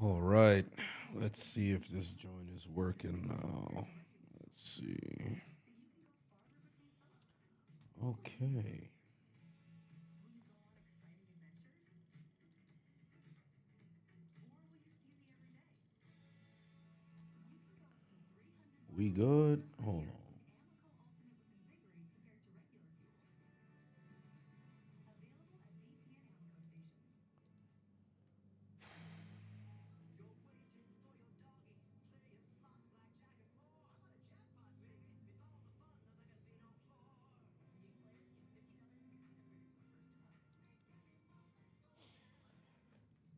All right. Let's see if this joint is working now. Let's see. Okay. We good? Hold on.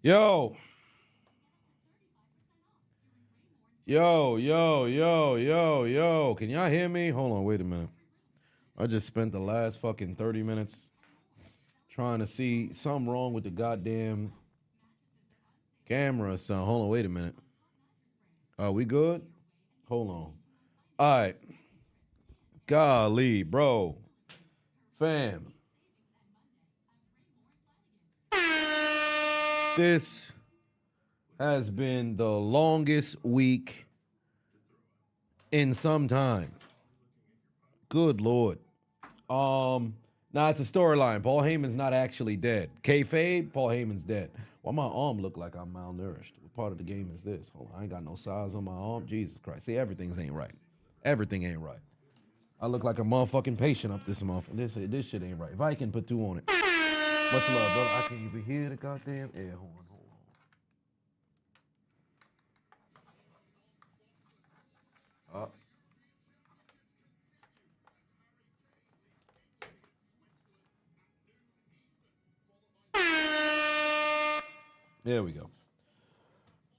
Yo. Yo. Can y'all hear me? Hold on, wait a minute. I just spent the last fucking 30 minutes trying to see something wrong with the goddamn camera or something. Hold on, wait a minute. Are we good? Hold on. All right. Golly, bro. Fam. This has been the longest week in some time. Good Lord. Nah, it's a storyline. Paul Heyman's not actually dead. Kayfabe, Paul Heyman's dead. Why my arm look like I'm malnourished? What part of the game is this? Hold on, I ain't got no size on my arm. Jesus Christ. See, everything ain't right. Everything ain't right. I look like a motherfucking patient up this motherfucker. This shit ain't right. If I can put 2 on it. Much love, brother. I can't even hear the goddamn air horn. Hold on. There we go.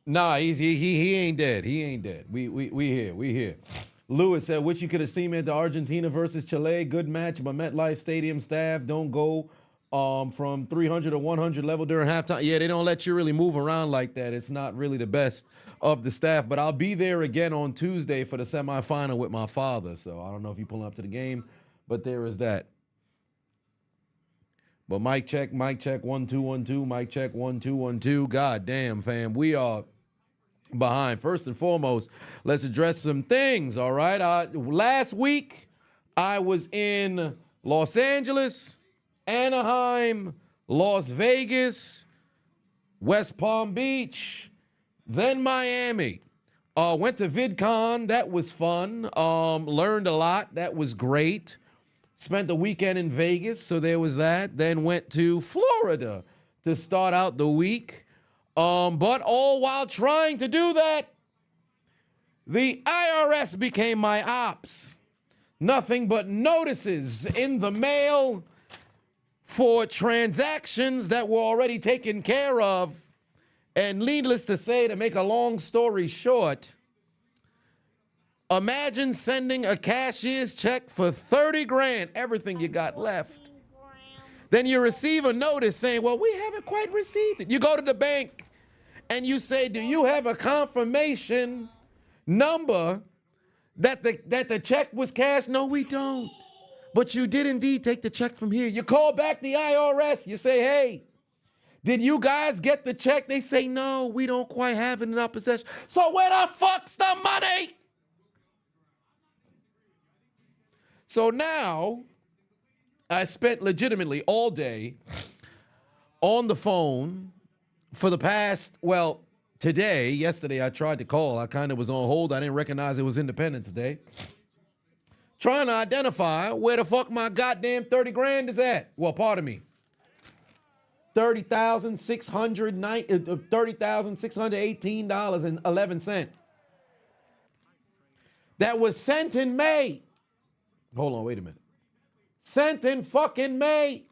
Nah, he ain't dead. He ain't dead. We here. Lewis said, "Wish you could have seen me at the Argentina versus Chile. Good match, but MetLife Stadium staff don't go from 300 to 100 level during halftime. Yeah, they don't let you really move around like that. It's not really the best of the staff. But I'll be there again on Tuesday for the semifinal with my father. So I don't know if you're pulling up to the game, but there is that. But mic check, 1 2 1 2, mic check 1 2 1 2. God damn, fam, we are behind. First and foremost, let's address some things. All right. Last week I was in Los Angeles, Anaheim, Las Vegas, West Palm Beach, then Miami. Went to VidCon. That was fun. Learned a lot. That was great. Spent the weekend in Vegas, so there was that. Then went to Florida to start out the week. But all while trying to do that, the IRS became my ops. Nothing but notices in the mail for transactions that were already taken care of. And needless to say, to make a long story short, imagine sending a cashier's check for 30 grand, everything you got left. Then you receive a notice saying, well, we haven't quite received it. You go to the bank and you say, do you have a confirmation number that the check was cashed? No, we don't. But you did indeed take the check from here. You call back the IRS. You say, hey, did you guys get the check? They say, no, we don't quite have it in our possession. So where the fuck's the money? So now I spent legitimately all day on the phone for the past, well, yesterday I tried to call. I kind of was on hold. I didn't recognize it was Independence Day. Trying to identify where the fuck my goddamn 30 grand is at. Well, pardon me. $30,618.11. That was sent in May. Hold on, wait a minute. Sent in fucking May.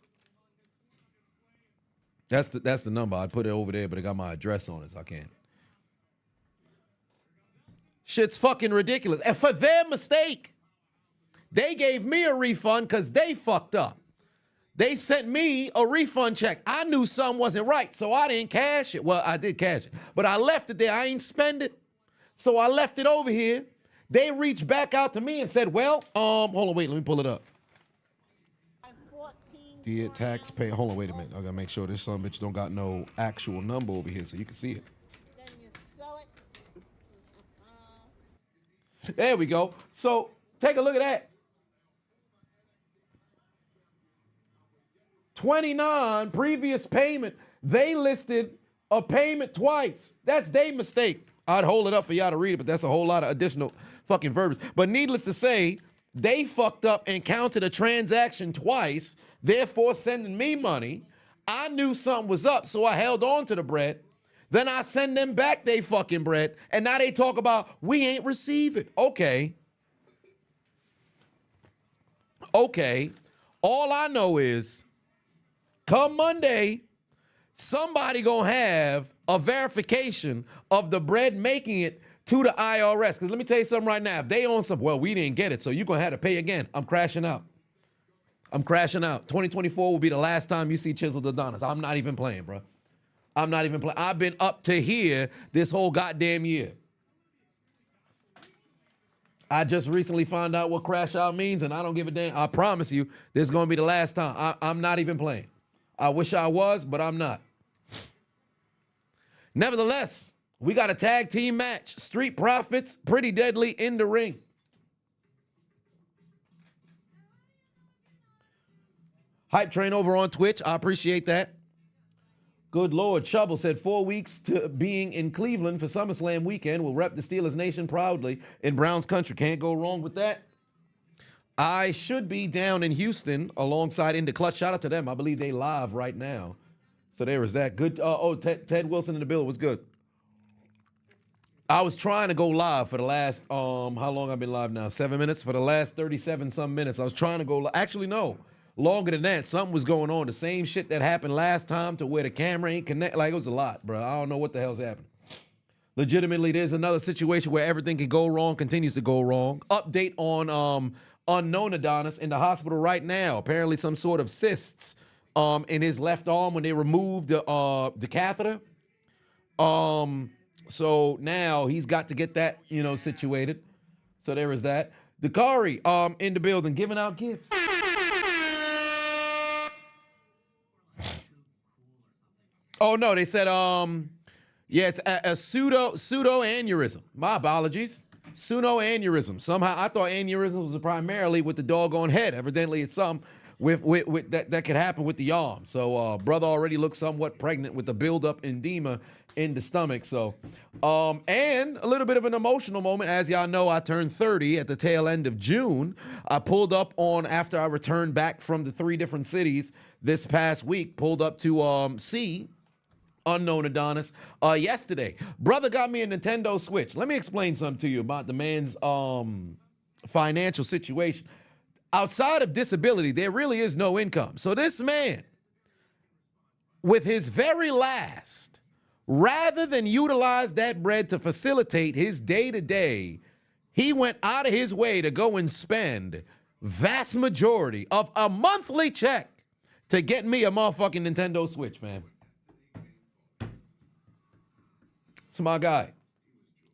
That's the number. I put it over there, but it got my address on it, so I can't. Shit's fucking ridiculous. And for their mistake, they gave me a refund because they fucked up. They sent me a refund check. I knew something wasn't right, so I didn't cash it. Well, I did cash it, but I left it there. I ain't spend it. So I left it over here. They reached back out to me and said, well, hold on, wait, let me pull it up. Dear taxpayer, hold on, wait a minute. I gotta make sure this son bitch don't got no actual number over here so you can see it. There we go. So take a look at that. 29 previous payment. They listed a payment twice. That's their mistake. I'd hold it up for y'all to read it, but that's a whole lot of additional fucking verbiage. But needless to say, they fucked up and counted a transaction twice, therefore sending me money. I knew something was up, so I held on to the bread. Then I send them back they fucking bread, and now they talk about we ain't receive it. Okay. All I know is come Monday, somebody gonna have a verification of the bread making it to the IRS. Because let me tell you something right now. If they own some, well, we didn't get it, so you're gonna have to pay again. I'm crashing out. 2024 will be the last time you see Chiseled Adonis. I'm not even playing, bro. I'm not even playing. I've been up to here this whole goddamn year. I just recently found out what crash out means, and I don't give a damn. I promise you, this is gonna be the last time. I'm not even playing. I wish I was, but I'm not. Nevertheless, we got a tag team match. Street Profits, Pretty Deadly in the ring. Hype Train over on Twitch. I appreciate that. Good Lord. Shovel said 4 weeks to being in Cleveland for SummerSlam weekend. Will rep the Steelers Nation proudly in Browns country. Can't go wrong with that. I should be down in Houston alongside In the Clutch. Shout out to them. I believe they live right now. So there is that. Good. Ted Wilson in the bill was good. I was trying to go live for the last, how long I've been live now? 7 minutes? For the last 37 some minutes. I was trying to go live. Actually, no. Longer than that. Something was going on. The same shit that happened last time to where the camera ain't connect. Like, it was a lot, bro. I don't know what the hell's happening. Legitimately, there's another situation where everything can go wrong, continues to go wrong. Update on unknown Adonis in the hospital right now. Apparently some sort of cysts in his left arm when they removed the catheter. So now he's got to get that, situated. So there is that. Dakari in the building giving out gifts. Oh no, they said yeah, it's a pseudo aneurysm. My apologies. Pseudo aneurysm. Somehow I thought aneurysm was primarily with the doggone head. Evidently it's some with that could happen with the arm. So brother already looks somewhat pregnant with the buildup edema in the stomach. So and a little bit of an emotional moment. As y'all know, I turned 30 at the tail end of June. I pulled up on after I returned back from the 3 different cities this past week, pulled up to see unknown Adonis yesterday. Brother got me a Nintendo Switch. Let me explain something to you about the man's financial situation. Outside of disability, there really is no income. So this man, with his very last, rather than utilize that bread to facilitate his day-to-day, he went out of his way to go and spend vast majority of a monthly check to get me a motherfucking Nintendo Switch, fam. That's my guy.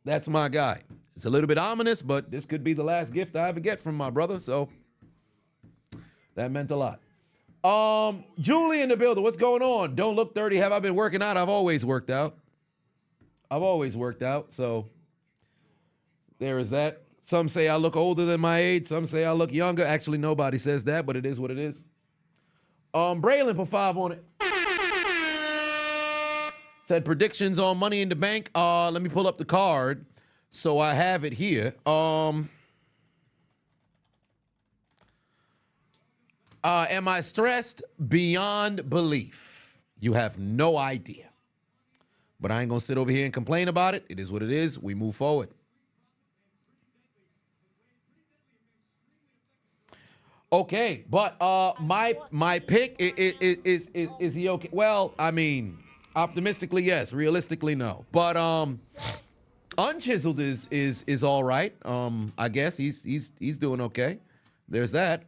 That's my guy. It's a little bit ominous, but this could be the last gift I ever get from my brother, so that meant a lot. Julie in the building, what's going on? Don't look 30. Have I been working out? I've always worked out. So there is that. Some say I look older than my age. Some say I look younger. Actually, nobody says that, but it is what it is. Braylon put 5 on it. Said predictions on Money in the Bank. Let me pull up the card so I have it here. Am I stressed? Beyond belief. You have no idea. But I ain't gonna sit over here and complain about it. It is what it is. We move forward. Okay, but my pick is he okay? Well, I mean, optimistically, yes. Realistically, no. But Unchiseled is all right. I guess he's doing okay. There's that.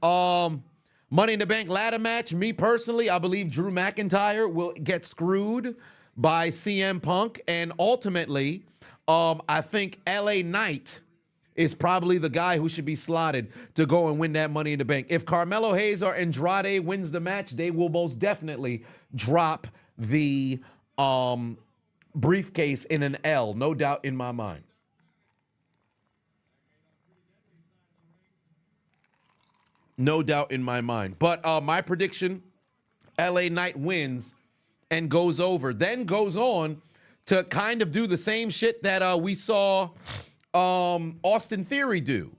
Money in the Bank ladder match. Me personally, I believe Drew McIntyre will get screwed by CM Punk, and ultimately, I think LA Knight is probably the guy who should be slotted to go and win that Money in the Bank. If Carmelo Hayes or Andrade wins the match, they will most definitely drop the briefcase in an L, no doubt in my mind. No doubt in my mind. But my prediction, LA Knight wins and goes over, then goes on to kind of do the same shit that we saw Austin Theory do.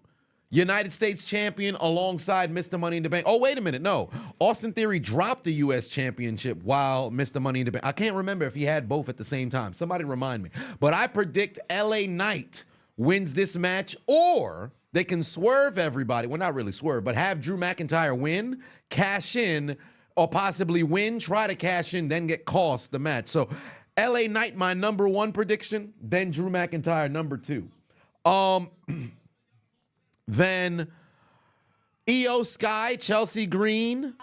United States champion alongside Mr. Money in the Bank. Oh, wait a minute. No. Austin Theory dropped the U.S. championship while Mr. Money in the Bank. I can't remember if he had both at the same time. Somebody remind me. But I predict LA Knight wins this match, or they can swerve everybody. Well, not really swerve, but have Drew McIntyre win, cash in, or possibly win, try to cash in, then get cost the match. So LA Knight, my number one prediction, then Drew McIntyre, number two. Then Io Sky, Chelsea Green,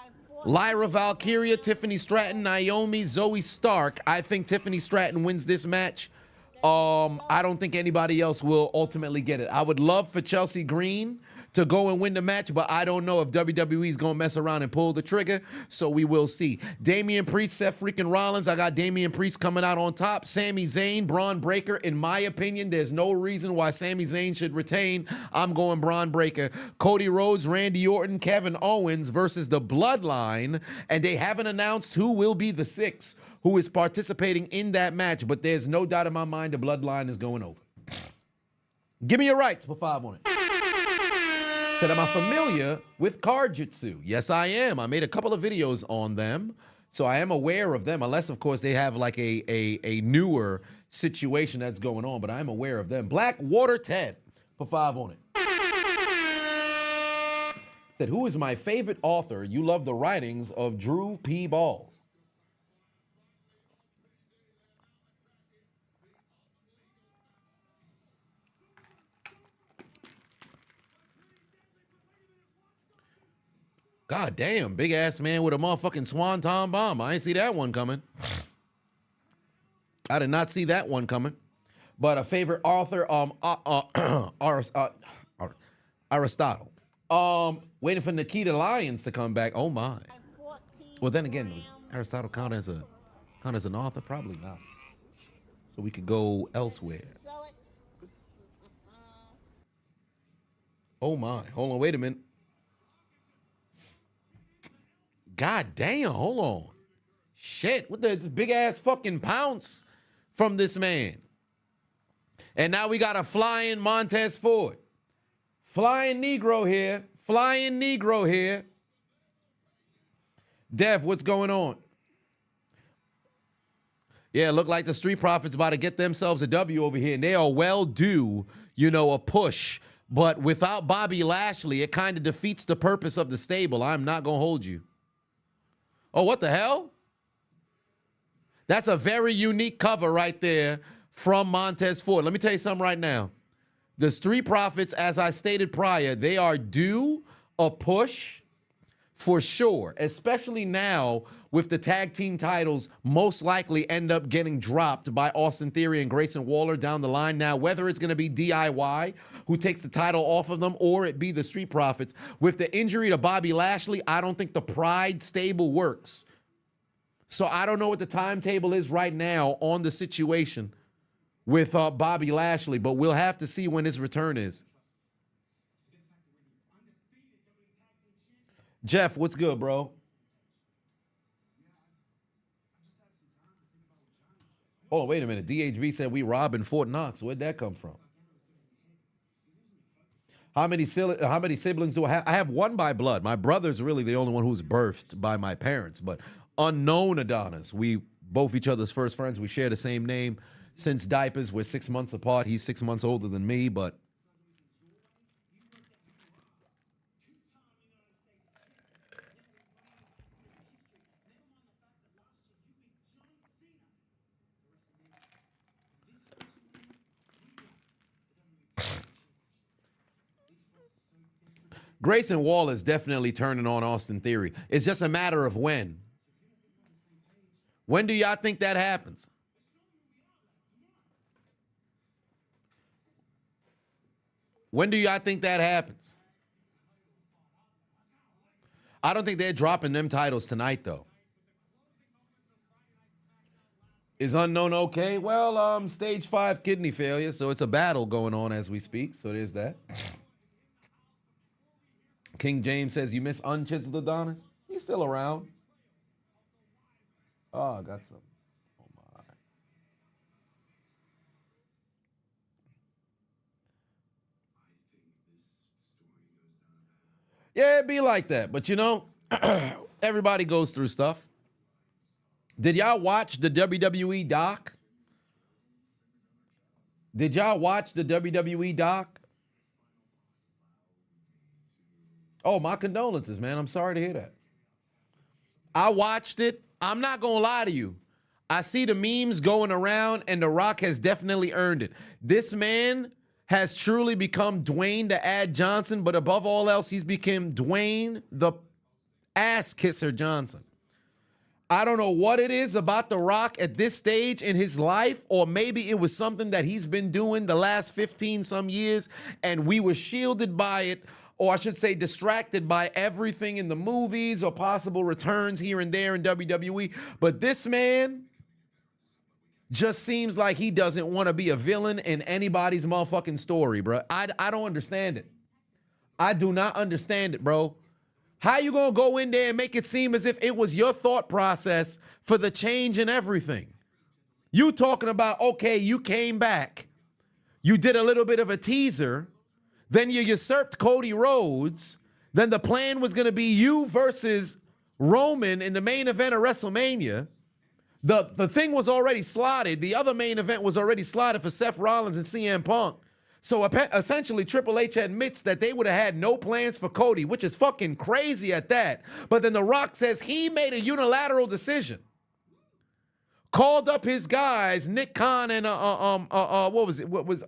Lyra Valkyria, Tiffany Stratton, Naomi, Zoe Stark. I think Tiffany Stratton wins this match. I don't think anybody else will ultimately get it. I would love for Chelsea Green to go and win the match, but I don't know if WWE is going to mess around and pull the trigger, so we will see. Damian Priest, Seth freaking Rollins. I got Damian Priest coming out on top. Sami Zayn, Braun Breaker. In my opinion, there's no reason why Sami Zayn should retain. I'm going Braun Breaker. Cody Rhodes, Randy Orton, Kevin Owens versus the Bloodline, and they haven't announced who will be the sixth who is participating in that match, but there's no doubt in my mind the Bloodline is going over. Give me your rights for 5 on it. Said, am I familiar with card jutsu? Yes, I am. I made a couple of videos on them, so I am aware of them, unless, of course, they have like a newer situation that's going on, but I am aware of them. Blackwater Ted for 5 on it. Said, who is my favorite author? You love the writings of Drew P. Balls. God damn, big ass man with a motherfucking swanton bomb. I ain't see that one coming. I did not see that one coming. But a favorite author, Aristotle. Waiting for Nikita Lyons to come back. Oh my. Well, then again, does Aristotle count as an author? Probably not. So we could go elsewhere. Oh my. Hold on, wait a minute. God damn, hold on. Shit, what the big ass fucking pounce from this man. And now we got a flying Montez Ford. Flying Negro here. Flying Negro here. Dev, what's going on? Yeah, look like the Street Profits about to get themselves a W over here. And they are well due, a push. But without Bobby Lashley, it kind of defeats the purpose of the stable. I'm not going to hold you. Oh, what the hell? That's a very unique cover right there from Montez Ford. Let me tell you something right now. The Street Profits, as I stated prior, they are due a push for sure, especially now with the tag team titles most likely end up getting dropped by Austin Theory and Grayson Waller down the line. Now, whether it's going to be DIY who takes the title off of them or it be the Street Profits, with the injury to Bobby Lashley, I don't think the Pride stable works. So I don't know what the timetable is right now on the situation with Bobby Lashley, but we'll have to see when his return is. Jeff, what's good, bro? Hold on, wait a minute. DHB said we robbing Fort Knox. Where'd that come from? How many siblings do I have? I have one by blood. My brother's really the only one who's birthed by my parents, but unknown Adonis. We both each other's first friends. We share the same name since diapers. We're 6 months apart. He's 6 months older than me, but Grayson Waller is definitely turning on Austin Theory. It's just a matter of when. When do y'all think that happens? When do y'all think that happens? I don't think they're dropping them titles tonight, though. Is Unknown okay? Well, stage 5 kidney failure, so it's a battle going on as we speak. So there's that. King James says, you miss Unchiseled Adonis? He's still around. Oh, I got some. Oh, my. Yeah, it'd be like that. But, you know, everybody goes through stuff. Did y'all watch the WWE doc? Did y'all watch the WWE doc? Oh, my condolences, man. I'm sorry to hear that. I watched it. I'm not going to lie to you. I see the memes going around, and The Rock has definitely earned it. This man has truly become Dwayne the Ad Johnson, but above all else, he's become Dwayne the Ass Kisser Johnson. I don't know what it is about The Rock at this stage in his life, or maybe it was something that he's been doing the last 15 some years, and we were shielded by it, or I should say distracted by everything in the movies or possible returns here and there in WWE. But this man just seems like he doesn't want to be a villain in anybody's motherfucking story, bro. I don't understand it. I do not understand it, bro. How you gonna go in there and make it seem as if it was your thought process for the change in everything? You talking about, okay, you came back, you did a little bit of a teaser, then you usurped Cody Rhodes, then the plan was gonna be you versus Roman in the main event of WrestleMania. The thing was already slotted. The other main event was already slotted for Seth Rollins and CM Punk. So essentially, Triple H admits that they would have had no plans for Cody, which is fucking crazy at that. But then The Rock says he made a unilateral decision. Called up his guys, Nick Khan and what was it? What was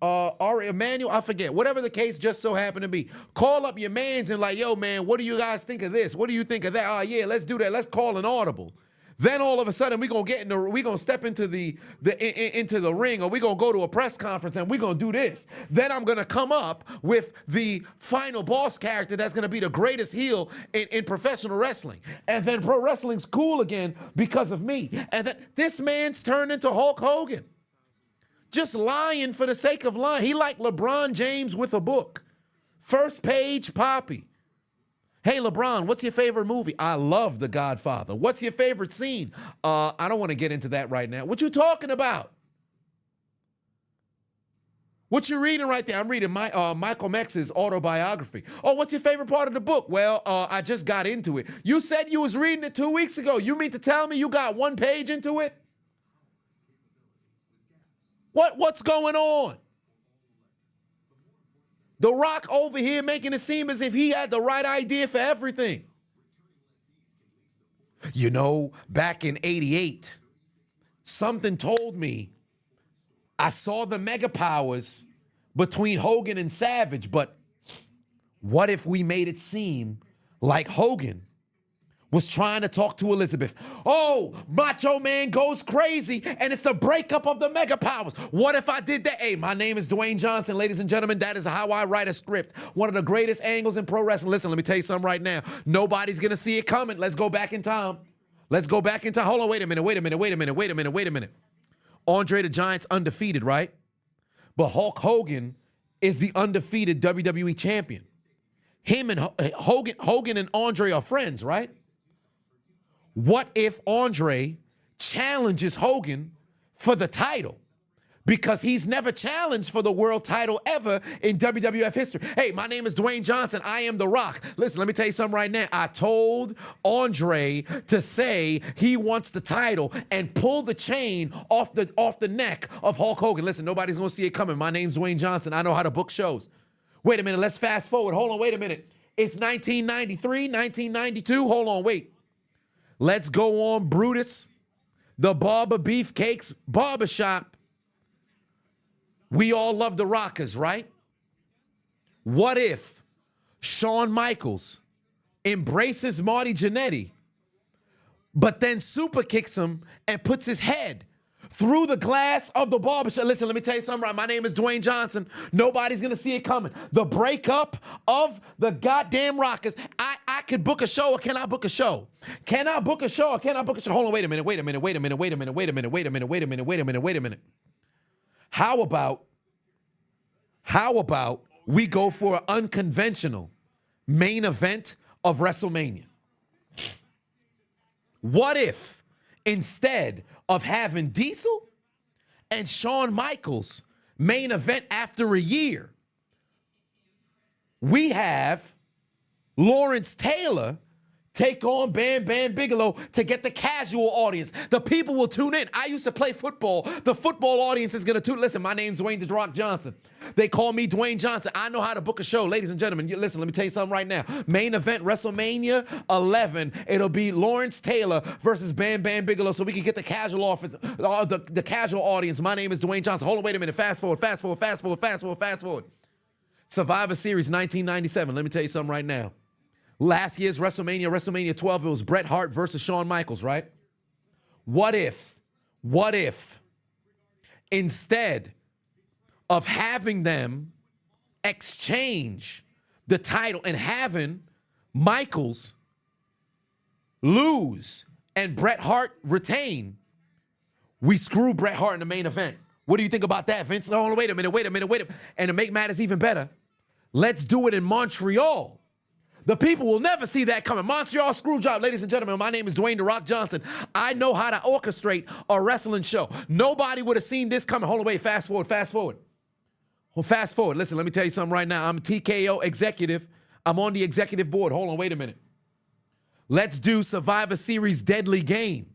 Ari Emanuel? I forget. Whatever the case just so happened to be. Call up your mans and like, yo, man, what do you guys think of this? What do you think of that? Oh yeah, let's do that. Let's call an audible. Then all of a sudden we're gonna step into the ring, or we're gonna go to a press conference and we're gonna do this. Then I'm gonna come up with the final boss character that's gonna be the greatest heel in professional wrestling. And then pro wrestling's cool again because of me. And then this man's turned into Hulk Hogan. Just lying for the sake of lying. He like LeBron James with a book. First page Poppy. Hey, LeBron, what's your favorite movie? I love The Godfather. What's your favorite scene? I don't want to get into that right now. What you talking about? What you reading right there? I'm reading Michael Mex's autobiography. Oh, what's your favorite part of the book? Well, I just got into it. You said you was reading it 2 weeks ago. You mean to tell me you got 1 page into it? What's going on? The Rock over here making it seem as if he had the right idea for everything. You know, back in '88, something told me I saw the mega powers between Hogan and Savage, but what if we made it seem like Hogan was trying to talk to Elizabeth? Oh, Macho Man goes crazy, and it's the breakup of the mega powers. What if I did that? Hey, my name is Dwayne Johnson, ladies and gentlemen. That is how I write a script. One of the greatest angles in pro wrestling. Listen, let me tell you something right now. Nobody's going to see it coming. Let's go back in time. Let's go back in time. Hold on, wait a minute. Andre the Giant's undefeated, right? But Hulk Hogan is the undefeated WWE champion. Him and Hogan and Andre are friends, right? What if Andre challenges Hogan for the title? Because he's never challenged for the world title ever in WWF history. Hey, my name is Dwayne Johnson. I am The Rock. Listen, let me tell you something right now. I told Andre to say he wants the title and pull the chain off the neck of Hulk Hogan. Listen, nobody's going to see it coming. My name's Dwayne Johnson. I know how to book shows. Wait a minute. Let's fast forward. Hold on. Wait a minute. It's 1993, 1992. Hold on. Wait. Let's go on Brutus, the Barber Beefcakes Barbershop. We all love the Rockers, right? What if Shawn Michaels embraces Marty Jannetty, but then super kicks him and puts his head through the glass of the barbershop? Listen, let me tell you something, right? My name is Dwayne Johnson. Nobody's going to see it coming. The breakup of the goddamn Rockers. I could book a show, or can I book a show? Can I book a show, or can I book a show? Hold on, wait a minute. How about we go for an unconventional main event of WrestleMania. What if instead of having Diesel and Shawn Michaels main event after a year, we have Lawrence Taylor take on Bam Bam Bigelow to get the casual audience. The people will tune in. I used to play football. The football audience is going to tune. Listen, my name's Dwayne "The Rock" Johnson. They call me Dwayne Johnson. I know how to book a show. Ladies and gentlemen, listen, let me tell you something right now. Main event, WrestleMania 11. It'll be Lawrence Taylor versus Bam Bam Bigelow so we can get the casual offense, the casual audience. My name is Dwayne Johnson. Hold on, wait a minute. Fast forward, fast forward, fast forward, fast forward, fast forward. Survivor Series 1997. Let me tell you something right now. Last year's WrestleMania 12, it was Bret Hart versus Shawn Michaels, right? What if instead of having them exchange the title and having Michaels lose and Bret Hart retain, we screw Bret Hart in the main event? What do you think about that, Vince? Oh, wait a minute. And to make matters even better, let's do it in Montreal. The people will never see that coming. Montreal screw job. Ladies and gentlemen, my name is Dwayne "The Rock" Johnson. I know how to orchestrate a wrestling show. Nobody would have seen this coming. Hold on, wait, fast forward. Well, fast forward. Listen, let me tell you something right now. I'm a TKO executive. I'm on the executive board. Hold on, wait a minute. Let's do Survivor Series Deadly Game.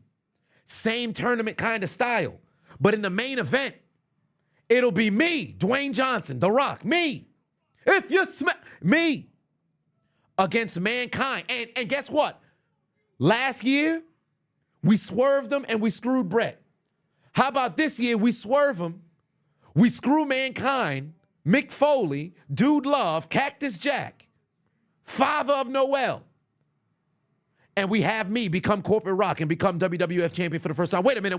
Same tournament kind of style. But in the main event, it'll be me, Dwayne Johnson, The Rock, me. If you me. Against Mankind. And guess what? Last year, we swerved them and we screwed Bret. How about this year? We swerve them, we screw Mankind, Mick Foley, Dude Love, Cactus Jack, Father of Noel. And we have me become Corporate Rock and become WWF champion for the first time. Wait a minute.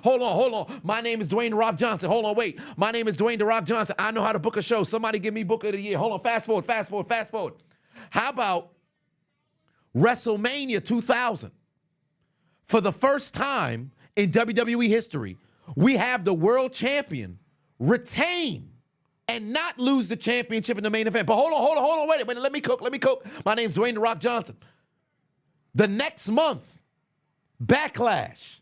Hold on. My name is Dwayne "The Rock" Johnson. Hold on, wait. My name is Dwayne "The Rock" Johnson. I know how to book a show. Somebody give me Book of the Year. Hold on, fast forward. How about WrestleMania 2000? For the first time in WWE history, we have the world champion retain and not lose the championship in the main event. But hold on, wait a minute. Let me cook. My name's Dwayne "The Rock" Johnson. The next month, Backlash,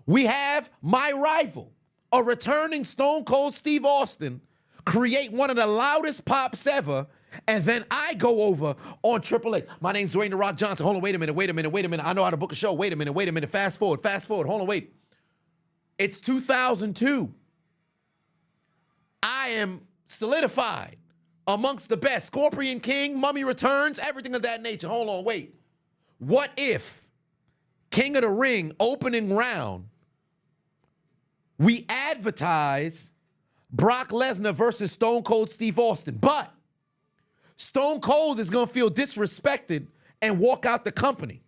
we have my rival, a returning Stone Cold Steve Austin, create one of the loudest pops ever. And then I go over on Triple H. My name's Dwayne "The Rock" Johnson. Hold on, wait a minute. I know how to book a show. Wait a minute. Fast forward. Hold on, wait. It's 2002. I am solidified amongst the best. Scorpion King, Mummy Returns, everything of that nature. Hold on, wait. What if King of the Ring opening round, we advertise Brock Lesnar versus Stone Cold Steve Austin, but Stone Cold is going to feel disrespected and walk out the company.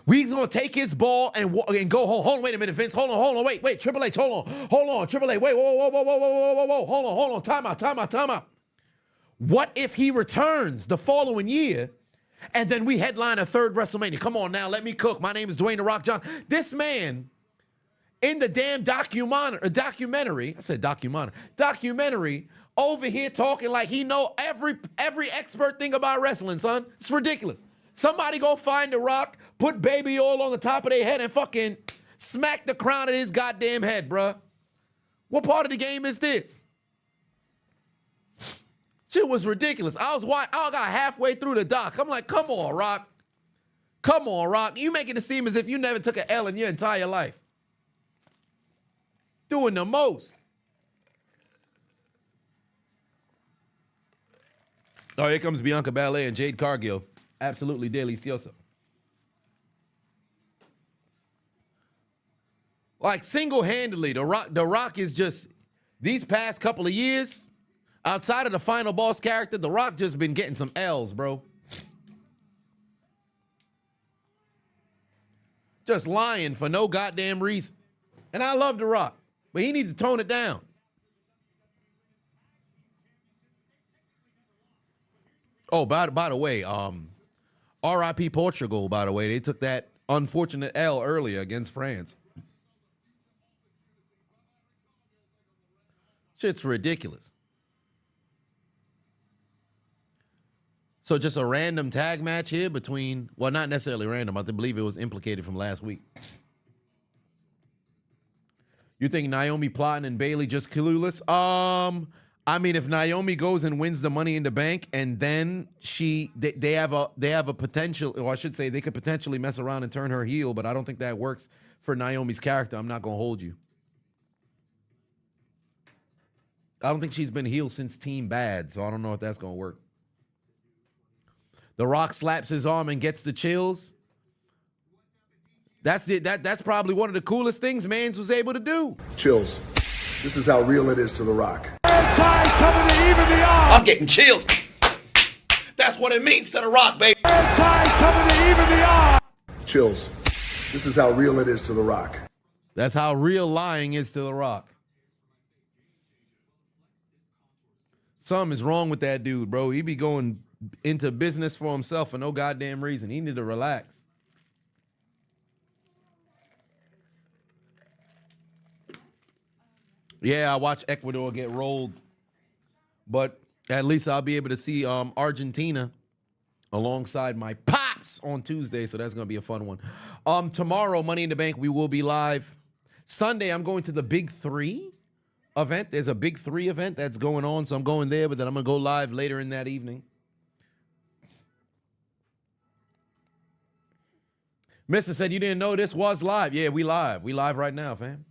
We's going to take his ball and go home. Hold on, wait a minute, Vince. Hold on, wait. Triple H, hold on. Triple H, wait, whoa. Hold on. Time out. What if he returns the following year and then we headline a third WrestleMania? Come on now, let me cook. My name is Dwayne "The Rock" Johnson. This man in the damn documentary over here talking like he know every expert thing about wrestling, son. It's ridiculous. Somebody go find The Rock, put baby oil on the top of their head and fucking smack the crown of his goddamn head, bruh. What part of the game is this? Shit was ridiculous. I got halfway through the doc. I'm like, come on, Rock. You making it seem as if you never took an L in your entire life. Doing the most. Oh, here comes Bianca Belair and Jade Cargill. Absolutely delicioso. Like single-handedly, The Rock is just, these past couple of years, outside of the final boss character, The Rock just been getting some L's, bro. Just lying for no goddamn reason. And I love The Rock, but he needs to tone it down. Oh, by the way, RIP Portugal, by the way. They took that unfortunate L earlier against France. Shit's ridiculous. So just a random tag match here between, well, not necessarily random. I believe it was implicated from last week. You think Naomi plotting and Bailey just clueless? I mean, if Naomi goes and wins the Money in the Bank, and then they have a potential, or I should say, they could potentially mess around and turn her heel, but I don't think that works for Naomi's character. I'm not gonna hold you. I don't think she's been heel since Team Bad, so I don't know if that's gonna work. The Rock slaps his arm and gets the chills. That's it. That's probably one of the coolest things Mans was able to do. Chills. This is how real it is to The Rock. Franchise coming to even the odds. I'm getting chills. That's what it means to The Rock, baby. Franchise coming to even the odds. Chills. This is how real it is to The Rock. That's how real lying is to The Rock. Something is wrong with that dude, bro. He be going into business for himself for no goddamn reason. He need to relax. Yeah, I watched Ecuador get rolled, but at least I'll be able to see Argentina alongside my pops on Tuesday, so that's going to be a fun one. Tomorrow, Money in the Bank, we will be live. Sunday, I'm going to the Big 3 event. There's a Big 3 event that's going on, so I'm going there, but then I'm going to go live later in that evening. Mister said you didn't know this was live. Yeah, we live. We live right now, fam.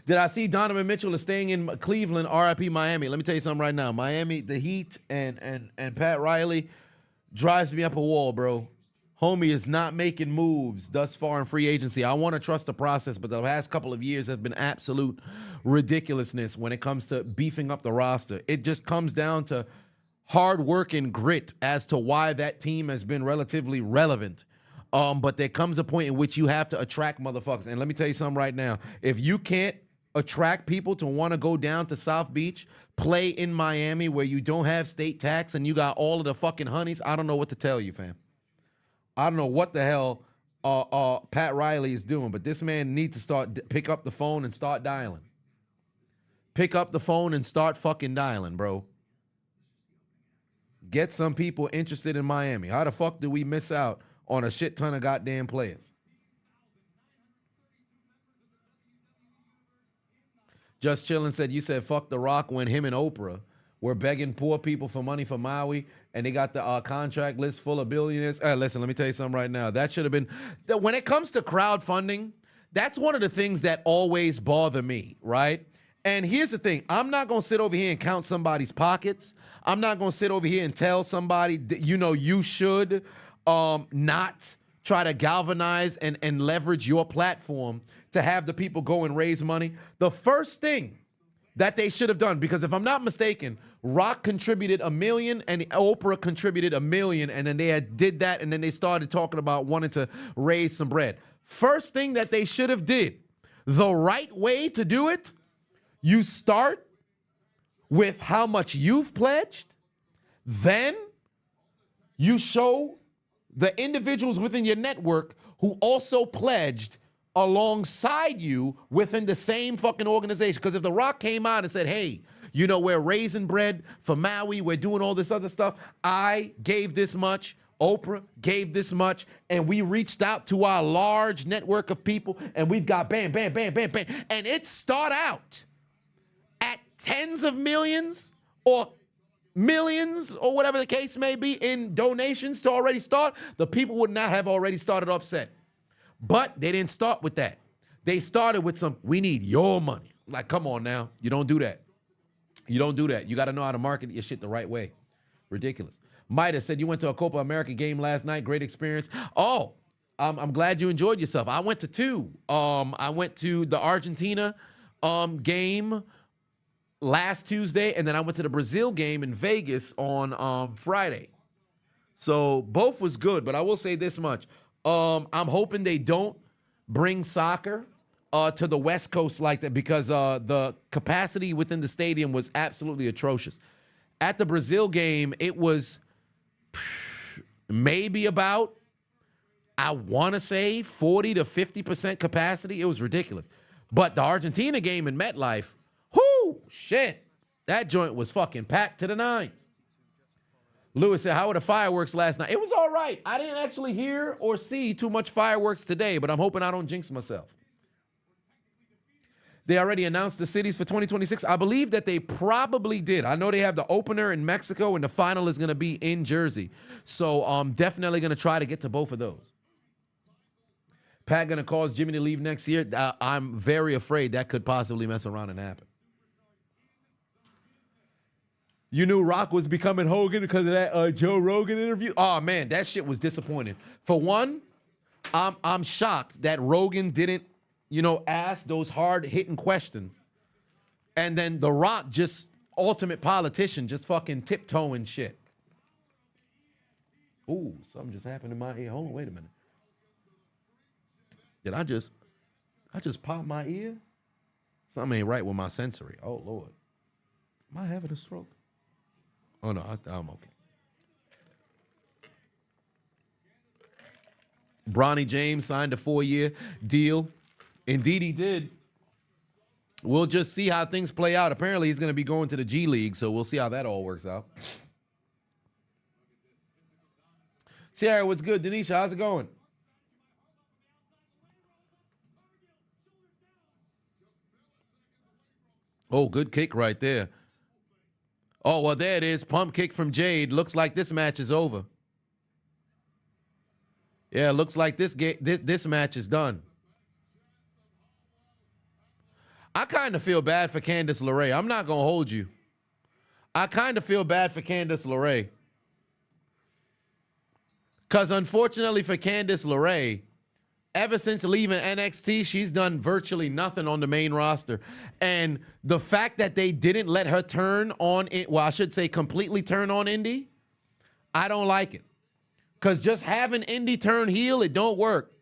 Did I see Donovan Mitchell is staying in Cleveland, RIP Miami? Let me tell you something right now. Miami, the Heat, and Pat Riley drives me up a wall, bro. Homie is not making moves thus far in free agency. I want to trust the process, but the past couple of years have been absolute ridiculousness when it comes to beefing up the roster. It just comes down to hard work and grit as to why that team has been relatively relevant. But there comes a point in which you have to attract motherfuckers. And let me tell you something right now. If you can't attract people to want to go down to South Beach, play in Miami where you don't have state tax and you got all of the fucking honeys, I don't know what to tell you, fam. I don't know what the hell Pat Riley is doing, but this man needs to pick up the phone and start dialing. Pick up the phone and start fucking dialing, bro. Get some people interested in Miami. How the fuck do we miss out on a shit ton of goddamn players? Just Chillin' said, you said fuck The Rock when him and Oprah were begging poor people for money for Maui, and they got the contract list full of billionaires. Listen, let me tell you something right now. That should have been, when it comes to crowdfunding, that's one of the things that always bother me, right? And here's the thing. I'm not going to sit over here and count somebody's pockets. I'm not going to sit over here and tell somebody, that, you should not try to galvanize and leverage your platform to have the people go and raise money. The first thing that they should have done, because if I'm not mistaken, Rock contributed $1 million and Oprah contributed $1 million, and then they did that, and then they started talking about wanting to raise some bread. First thing that they should have did, the right way to do it, you start with how much you've pledged, then you show the individuals within your network who also pledged alongside you within the same fucking organization. Because if The Rock came out and said, hey, we're raising bread for Maui, we're doing all this other stuff, I gave this much, Oprah gave this much, and we reached out to our large network of people, and we've got bam, bam, bam, bam, bam, and it start out at tens of millions or millions or whatever the case may be in donations to already start, the people would not have already started upset. But they didn't start with that. They started with we need your money. Like, come on now. You don't do that. You don't do that. You got to know how to market your shit the right way. Ridiculous. Mida said you went to a Copa America game last night. Great experience. Oh, I'm glad you enjoyed yourself. I went to 2. I went to the Argentina game last Tuesday, and then I went to the Brazil game in Vegas on Friday. So both was good, but I will say this much. I'm hoping they don't bring soccer to the West Coast like that, because the capacity within the stadium was absolutely atrocious. At the Brazil game, it was maybe about, I want to say, 40 to 50% capacity. It was ridiculous. But the Argentina game in MetLife, whoo, shit, that joint was fucking packed to the nines. Lewis said, how were the fireworks last night? It was all right. I didn't actually hear or see too much fireworks today, but I'm hoping I don't jinx myself. They already announced the cities for 2026. I believe that they probably did. I know they have the opener in Mexico and the final is going to be in Jersey. So I'm definitely going to try to get to both of those. Pat going to cause Jimmy to leave next year. I'm very afraid that could possibly mess around and happen. You knew Rock was becoming Hogan because of that Joe Rogan interview? Oh, man, that shit was disappointing. For one, I'm shocked that Rogan didn't, ask those hard-hitting questions. And then The Rock, just ultimate politician, just fucking tiptoeing shit. Ooh, something just happened in my ear. Hold on, wait a minute. Did I just pop my ear? Something ain't right with my sensory. Oh, Lord. Am I having a stroke? Oh, no, I'm okay. Bronny James signed a 4-year deal. Indeed, he did. We'll just see how things play out. Apparently, he's going to be going to the G League, so we'll see how that all works out. Sierra, what's good? Denisha, how's it going? Oh, good kick right there. Oh, well, there it is. Pump kick from Jade. Looks like this match is over. Yeah, looks like this match is done. I kind of feel bad for Candice LeRae. I'm not going to hold you. I kind of feel bad for Candice LeRae. Because unfortunately for Candice LeRae, ever since leaving NXT, she's done virtually nothing on the main roster. And the fact that they didn't let her turn on, well, I should say completely turn on Indy, I don't like it. Because just having Indy turn heel, it don't work.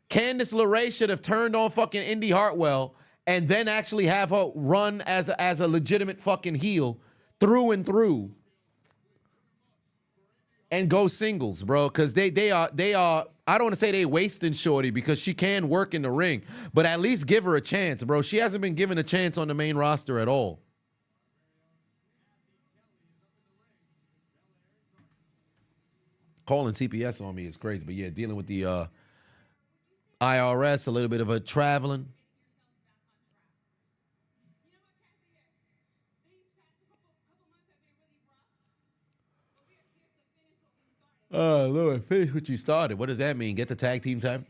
Candice LeRae should have turned on fucking Indy Hartwell and then actually have her run as a legitimate fucking heel through and through and go singles, bro. Because they are, I don't want to say they wasting Shorty because she can work in the ring, but at least give her a chance, bro. She hasn't been given a chance on the main roster at all. Calling CPS on me is crazy, but yeah, dealing with the IRS, a little bit of a traveling. Oh, Lord, finish what you started. What does that mean? Get the tag team time?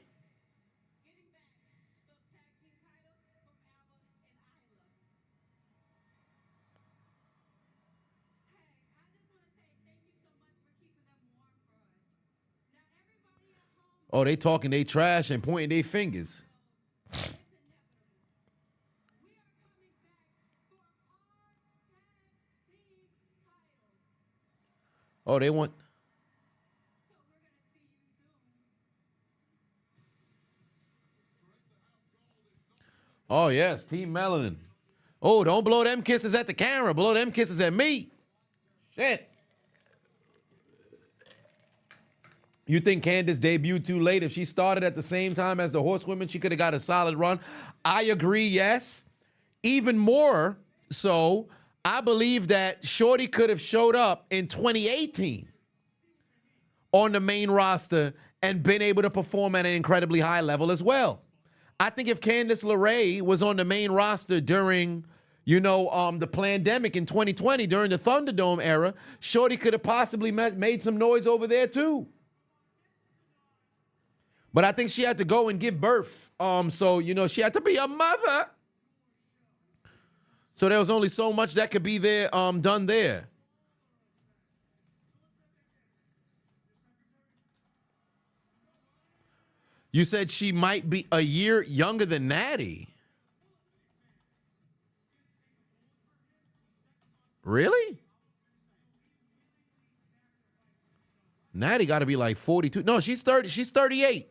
Oh, they talking they trash and pointing their fingers. Oh, they want... Oh, yes, Team Melanin. Oh, don't blow them kisses at the camera. Blow them kisses at me. Shit. You think Candice debuted too late? If she started at the same time as the Horsewomen, she could have got a solid run. I agree, yes. Even more so, I believe that Shorty could have showed up in 2018 on the main roster and been able to perform at an incredibly high level as well. I think if Candice LeRae was on the main roster during, the pandemic in 2020, during the Thunderdome era, Shorty could have possibly made some noise over there too. But I think she had to go and give birth. So she had to be a mother. So there was only so much that could be there, done there. You said she might be a year younger than Natty. Really? Natty got to be like 42. No, she's 30. She's 38.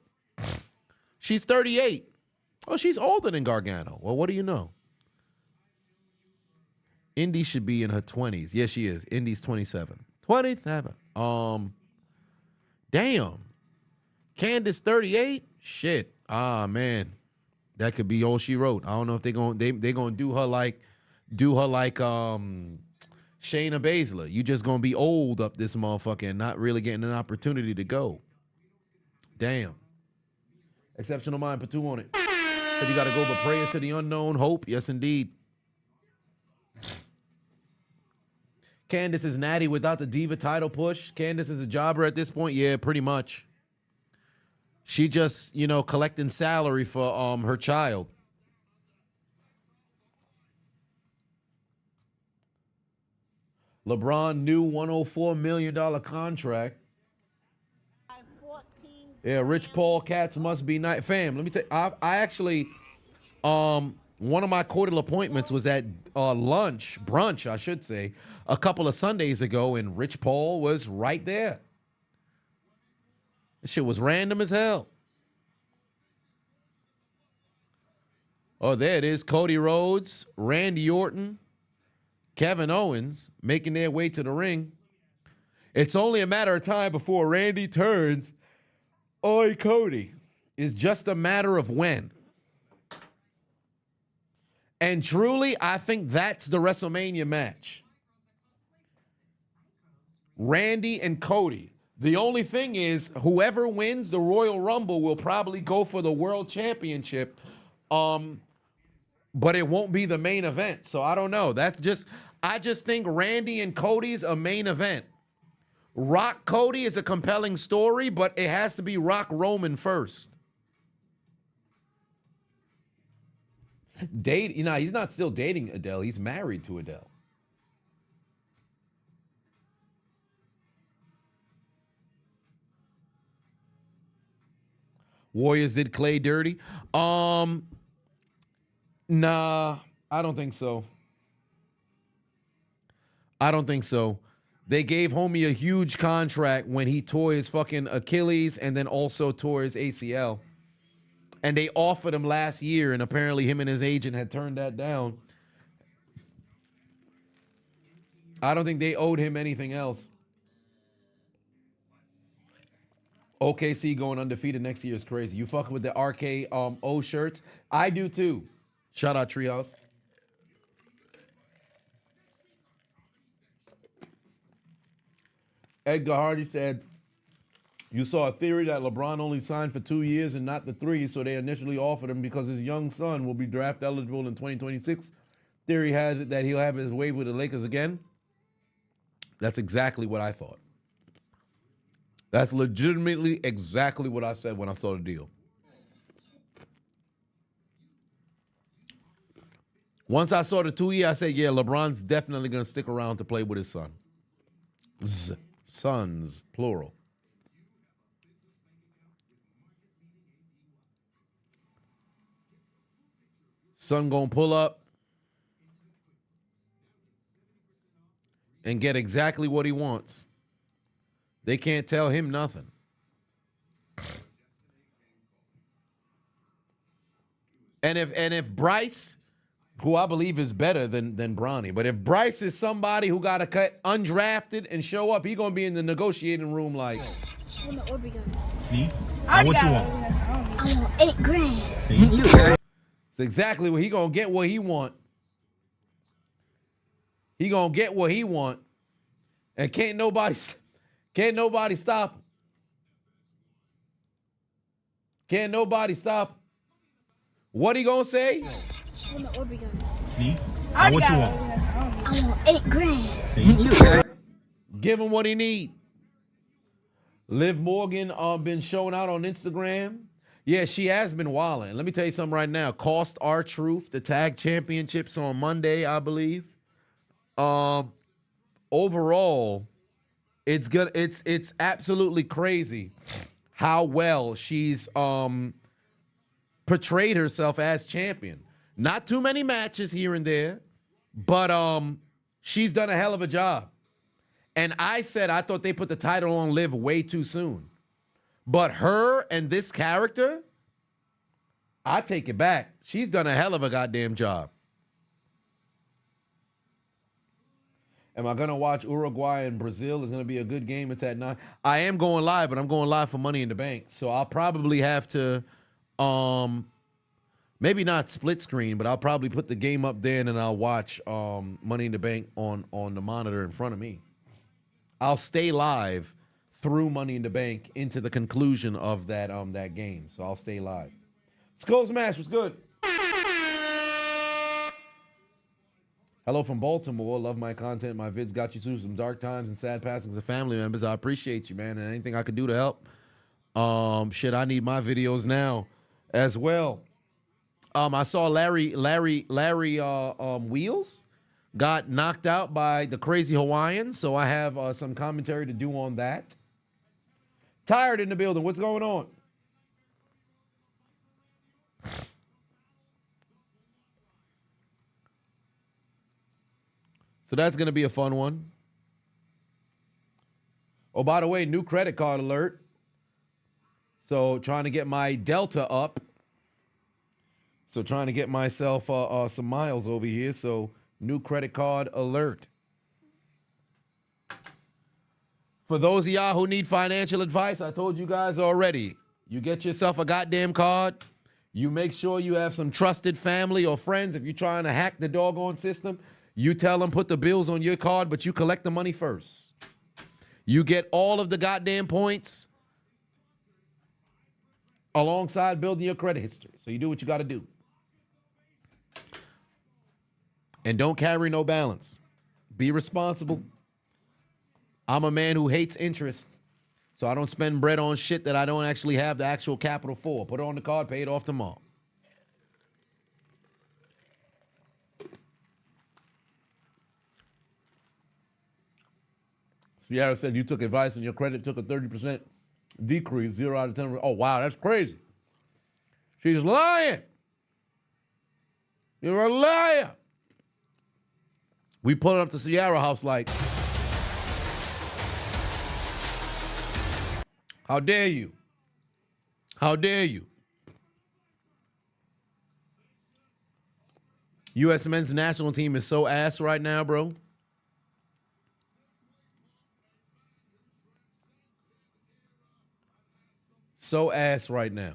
She's 38. Oh, she's older than Gargano. Well, what do you know? Indy should be in her 20s. Yes, she is. Indy's 27. 27. Damn. Candice 38? Shit. Ah, man. That could be all she wrote. I don't know if they're gonna do her like Shayna Baszler. You just gonna be old up this motherfucker and not really getting an opportunity to go. Damn. Exceptional mind, put 2 on it. Said you gotta go, but prayers to the unknown. Hope, yes indeed. Candace is natty without the diva title push. Candace is a jobber at this point. Yeah, pretty much. She just, you know, collecting salary for her child. LeBron new $104 million contract. Yeah, Rich Paul cats must be nice. Fam, let me tell you, I actually, one of my quarterly appointments was at brunch, I should say, a couple of Sundays ago, and Rich Paul was right there. This shit was random as hell. Oh, there it is. Cody Rhodes, Randy Orton, Kevin Owens making their way to the ring. It's only a matter of time before Randy turns. Oi, Cody. It's just a matter of when. And truly, I think that's the WrestleMania match. Randy and Cody. The only thing is, whoever wins the Royal Rumble will probably go for the World Championship. But it won't be the main event. So I don't know. I just think Randy and Cody's a main event. Rock Cody is a compelling story, but it has to be Rock Roman first. He's not still dating Adele. He's married to Adele. Warriors did Clay dirty. Nah, I don't think so. They gave homie a huge contract when he tore his fucking Achilles and then also tore his ACL. And they offered him last year, and apparently him and his agent had turned that down. I don't think they owed him anything else. OKC going undefeated next year is crazy. You fucking with the RKO shirts? I do too. Shout out Treehouse. Edgar Hardy said, you saw a theory that LeBron only signed for 2 years and not the 3, so they initially offered him because his young son will be draft eligible in 2026. Theory has it that he'll have his way with the Lakers again. That's exactly what I thought. That's legitimately exactly what I said when I saw the deal. Once I saw the 2-year, I said, yeah, LeBron's definitely going to stick around to play with his son. Sons, plural. Son gonna pull up and get exactly what he wants. They can't tell him nothing. And if Bryce, who I believe is better than Bronny, but if Bryce is somebody who got to cut undrafted and show up, he gonna be in the negotiating room like. See? Now what you want? I want $8,000. See? It's exactly what he gonna get. What he want. He gonna get what he want, and can't nobody stop him. Can't nobody stop him. What he gonna say? See? Now what you want? I want $8,000. See? Give him what he need. Liv Morgan been showing out on Instagram. Yeah, she has been wilding. Let me tell you something right now. Cost R-Truth the tag championships on Monday, I believe. Overall, it's good. It's absolutely crazy how well she's portrayed herself as champion. Not too many matches here and there, but she's done a hell of a job. And I said I thought they put the title on Liv way too soon. But her and this character, I take it back. She's done a hell of a goddamn job. Am I going to watch Uruguay and Brazil? It's going to be a good game. It's at 9. I am going live, but I'm going live for Money in the Bank. So I'll probably have to Maybe not split screen, but I'll probably put the game up there and then I'll watch Money in the Bank on the monitor in front of me. I'll stay live through Money in the Bank into the conclusion of that game. So I'll stay live. Skull Smash was good. Hello from Baltimore. Love my content. My vids got you through some dark times and sad passings of family members. I appreciate you, man. And anything I could do to help. Shit, I need my videos now as well. I saw Larry Wheels got knocked out by the Crazy Hawaiian, so I have some commentary to do on that. Tired in the building. What's going on? So that's going to be a fun one. Oh, by the way, new credit card alert. So trying to get my Delta up. So trying to get myself some miles over here. So new credit card alert. For those of y'all who need financial advice, I told you guys already. You get yourself a goddamn card. You make sure you have some trusted family or friends. If you're trying to hack the doggone system, you tell them put the bills on your card, but you collect the money first. You get all of the goddamn points alongside building your credit history. So you do what you got to do. And don't carry no balance. Be responsible. I'm a man who hates interest, so I don't spend bread on shit that I don't actually have the actual capital for. Put it on the card, pay it off tomorrow. Sierra said you took advice and your credit took a 30% decrease, 0 out of 10. Oh, wow, that's crazy. She's lying. You're a liar. We pulled up to Sierra house like, how dare you? How dare you? U.S. men's national team is so ass right now, bro. So ass right now.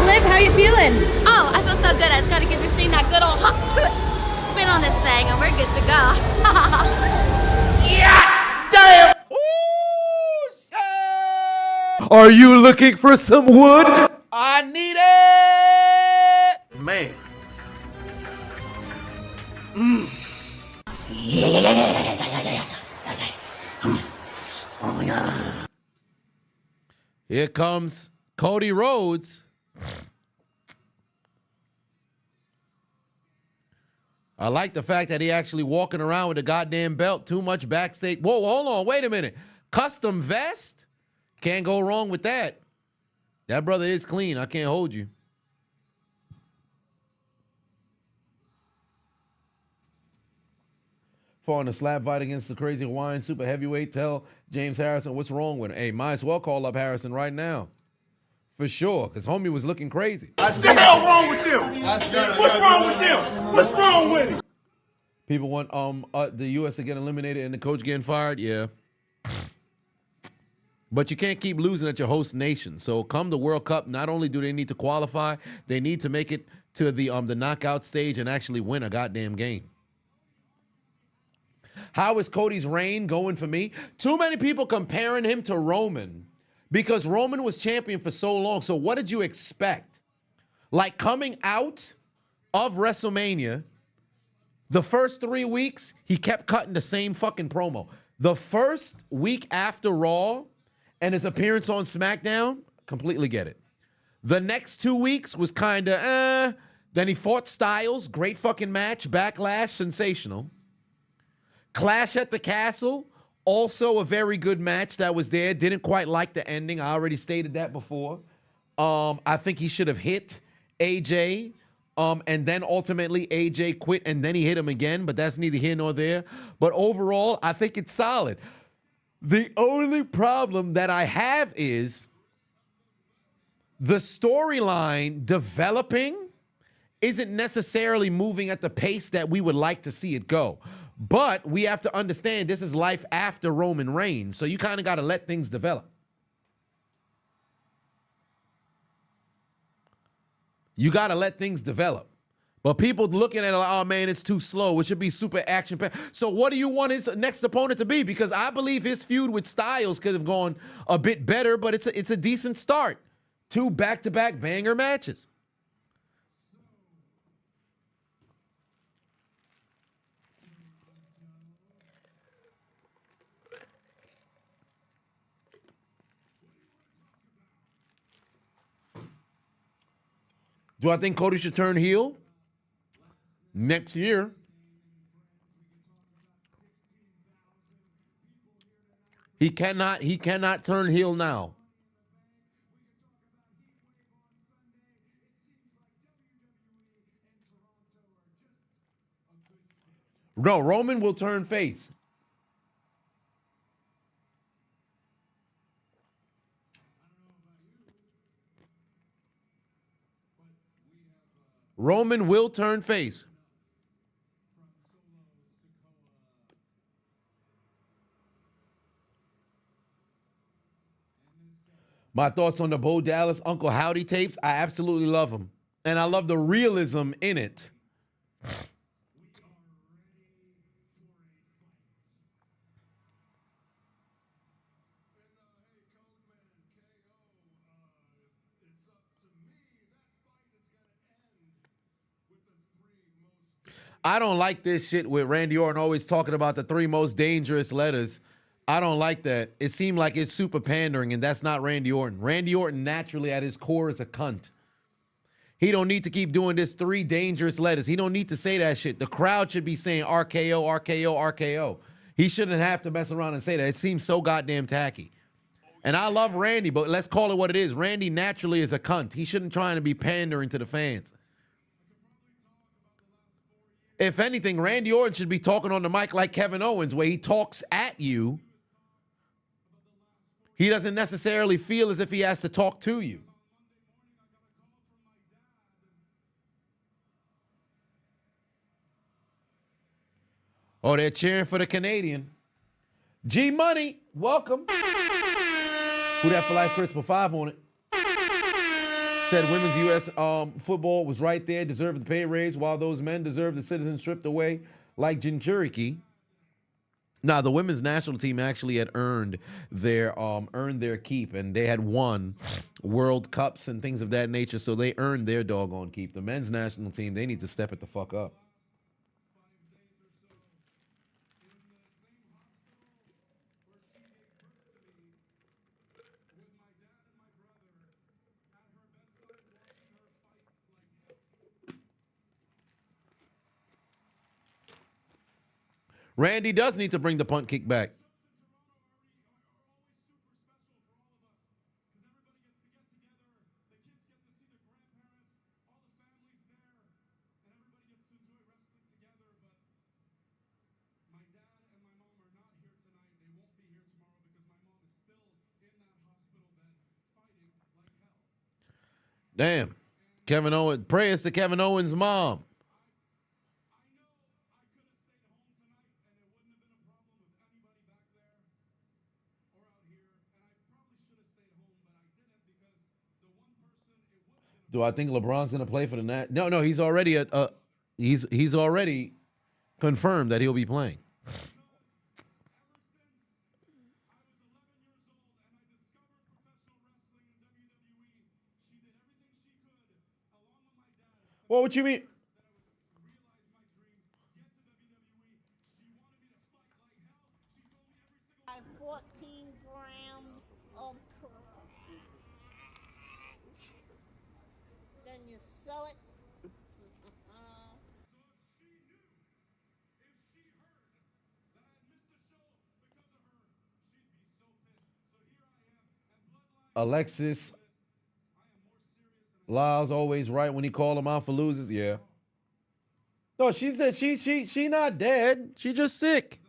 Liv, how you feeling? Oh, I feel so good. I just gotta give this thing that good old hop spin on this thing and we're good to go. Yeah! Damn! Ooh, are you looking for some wood? I need it! Man. Here comes Cody Rhodes. I like the fact that he actually walking around with a goddamn belt. Too much backstage. Whoa, hold on. Wait a minute. Custom vest? Can't go wrong with that. That brother is clean. I can't hold you. Following a slap fight against the Crazy Hawaiian super heavyweight, tell James Harrison what's wrong with him. Hey, might as well call up Harrison right now. For sure, because homie was looking crazy. What the hell wrong with them? What's wrong with them? What's wrong with him? People want the U.S. to get eliminated and the coach getting fired? Yeah. But you can't keep losing at your host nation. So come the World Cup, not only do they need to qualify, they need to make it to the knockout stage and actually win a goddamn game. How is Cody's reign going for me? Too many people comparing him to Roman because Roman was champion for so long. So what did you expect? Like coming out of WrestleMania, the first 3 weeks, he kept cutting the same fucking promo. The first week after Raw and his appearance on Smackdown, completely get it. The next 2 weeks was kind of Then he fought Styles, great fucking match. Backlash, sensational. Clash at the Castle, also a very good match that was there. Didn't quite like the ending. I already stated that before. I think he should have hit AJ, and then ultimately AJ quit, and then he hit him again, but that's neither here nor there. But overall, I think it's solid. The only problem that I have is the storyline developing isn't necessarily moving at the pace that we would like to see it go. But we have to understand this is life after Roman Reigns, so you kind of got to let things develop. You got to let things develop. But people looking at it like, oh, man, it's too slow. It should be super action-packed. So what do you want his next opponent to be? Because I believe his feud with Styles could have gone a bit better, but it's a decent start. 2 back-to-back banger matches. Do I think Cody should turn heel? Next year. He cannot turn heel now. No, Roman will turn face. Roman will turn face. My thoughts on the Bo Dallas Uncle Howdy tapes. I absolutely love them. And I love the realism in it. I don't like this shit with Randy Orton always talking about the 3 most dangerous letters. I don't like that. It seemed like it's super pandering, and that's not Randy Orton. Randy Orton naturally at his core is a cunt. He don't need to keep doing this 3 dangerous letters. He don't need to say that shit. The crowd should be saying RKO, RKO, RKO. He shouldn't have to mess around and say that. It seems so goddamn tacky. And I love Randy, but let's call it what it is. Randy naturally is a cunt. He shouldn't try to be pandering to the fans. If anything, Randy Orton should be talking on the mic like Kevin Owens, where he talks at you. He doesn't necessarily feel as if he has to talk to you. Oh, they're cheering for the Canadian. G Money, welcome. Who that for life, Chris? For 5 on it. Said women's U.S. Football was right there, deserved the pay raise, while those men deserved the citizens stripped away like Jinchuriki. Now, the women's national team actually had earned their keep, and they had won World Cups and things of that nature, so they earned their doggone keep. The men's national team, they need to step it the fuck up. Randy does need to bring the punt kick back. Damn. Kevin Owens, prayers to Kevin Owens' mom. Do I think LeBron's going to play for the Nats? No, he's already he's already confirmed that he'll be playing. Well, what you mean? I have 14 grams of crack. Then you sell it. Alexis Lyle's always right when he called him out for losers. Yeah. No, she said she not dead. She just sick.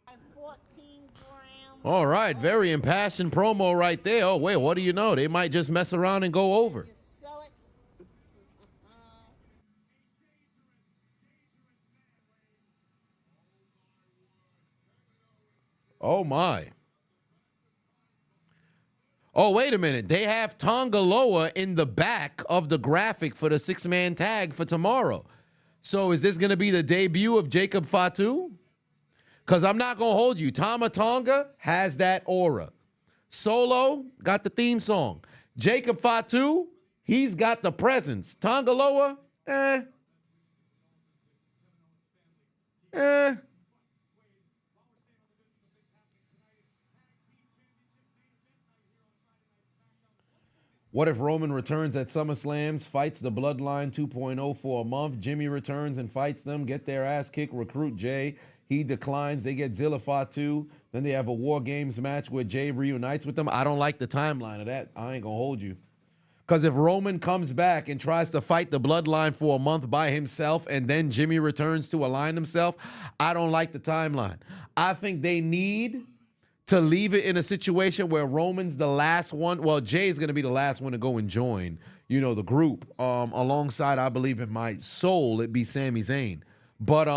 I have 14 grams. All right, very impassioned promo right there. Oh, wait, what do you know? They might just mess around and go over. You Oh, my. Oh, wait a minute. They have Tongaloa in the back of the graphic for the 6-man tag for tomorrow. So is this going to be the debut of Jacob Fatu? Because I'm not going to hold you. Tama Tonga has that aura. Solo got the theme song. Jacob Fatu, he's got the presence. Tongaloa, What if Roman returns at SummerSlams, fights the Bloodline 2.0 for a month? Jimmy returns and fights them, get their ass kicked, recruit Jay. He declines, they get Zilla Fatu. Then they have a War Games match where Jay reunites with them. I don't like the timeline of that. I ain't gonna hold you. Because if Roman comes back and tries to fight the Bloodline for a month by himself and then Jimmy returns to align himself, I don't like the timeline. I think they need to leave it in a situation where Roman's the last one. Well, Jay's going to be the last one to go and join, the group. Alongside, I believe in my soul, it'd be Sami Zayn. But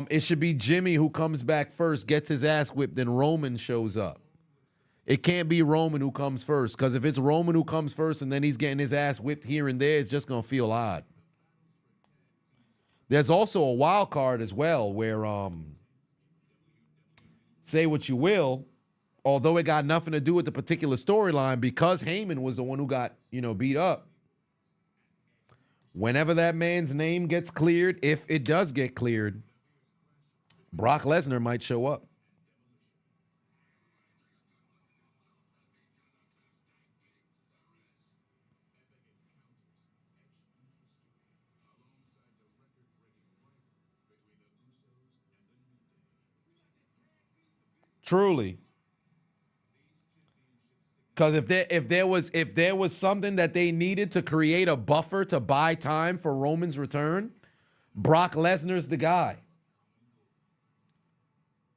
it should be Jimmy who comes back first, gets his ass whipped, then Roman shows up. It can't be Roman who comes first, because if it's Roman who comes first and then he's getting his ass whipped here and there, it's just going to feel odd. There's also a wild card as well where, say what you will, although it got nothing to do with the particular storyline, because Heyman was the one who got, beat up. Whenever that man's name gets cleared, if it does get cleared, Brock Lesnar might show up. Truly. Because if there was something that they needed to create a buffer to buy time for Roman's return, Brock Lesnar's the guy.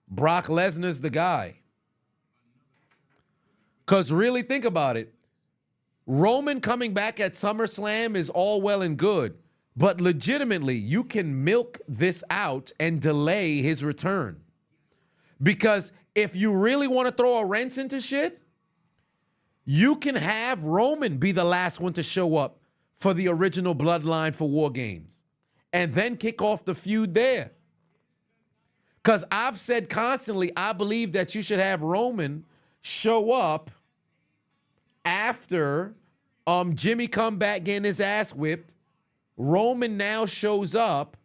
Brock Lesnar's the guy. Because really think about it. Roman coming back at SummerSlam is all well and good, but legitimately you can milk this out and delay his return. Because if you really want to throw a wrench into shit, you can have Roman be the last one to show up for the original Bloodline for War Games and then kick off the feud there. Because I've said constantly, I believe that you should have Roman show up after Jimmy come back getting his ass whipped. Roman now shows up,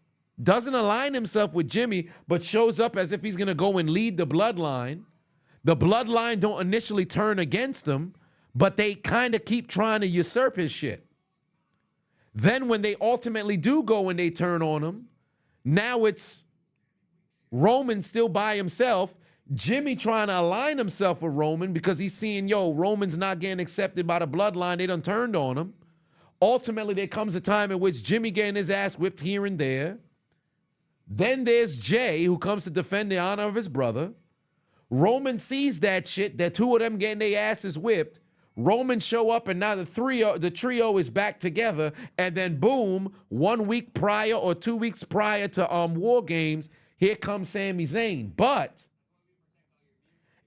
doesn't align himself with Jimmy, but shows up as if he's going to go and lead the Bloodline. The Bloodline don't initially turn against him, but they kind of keep trying to usurp his shit. Then when they ultimately do go and they turn on him, now it's Roman still by himself, Jimmy trying to align himself with Roman because he's seeing, Roman's not getting accepted by the Bloodline. They done turned on him. Ultimately, there comes a time in which Jimmy getting his ass whipped here and there. Then there's Jay, who comes to defend the honor of his brother. Roman sees that shit, that two of them getting their asses whipped. Roman show up, and now the trio is back together. And then boom, 1 week prior or 2 weeks prior to War Games, here comes Sami Zayn. But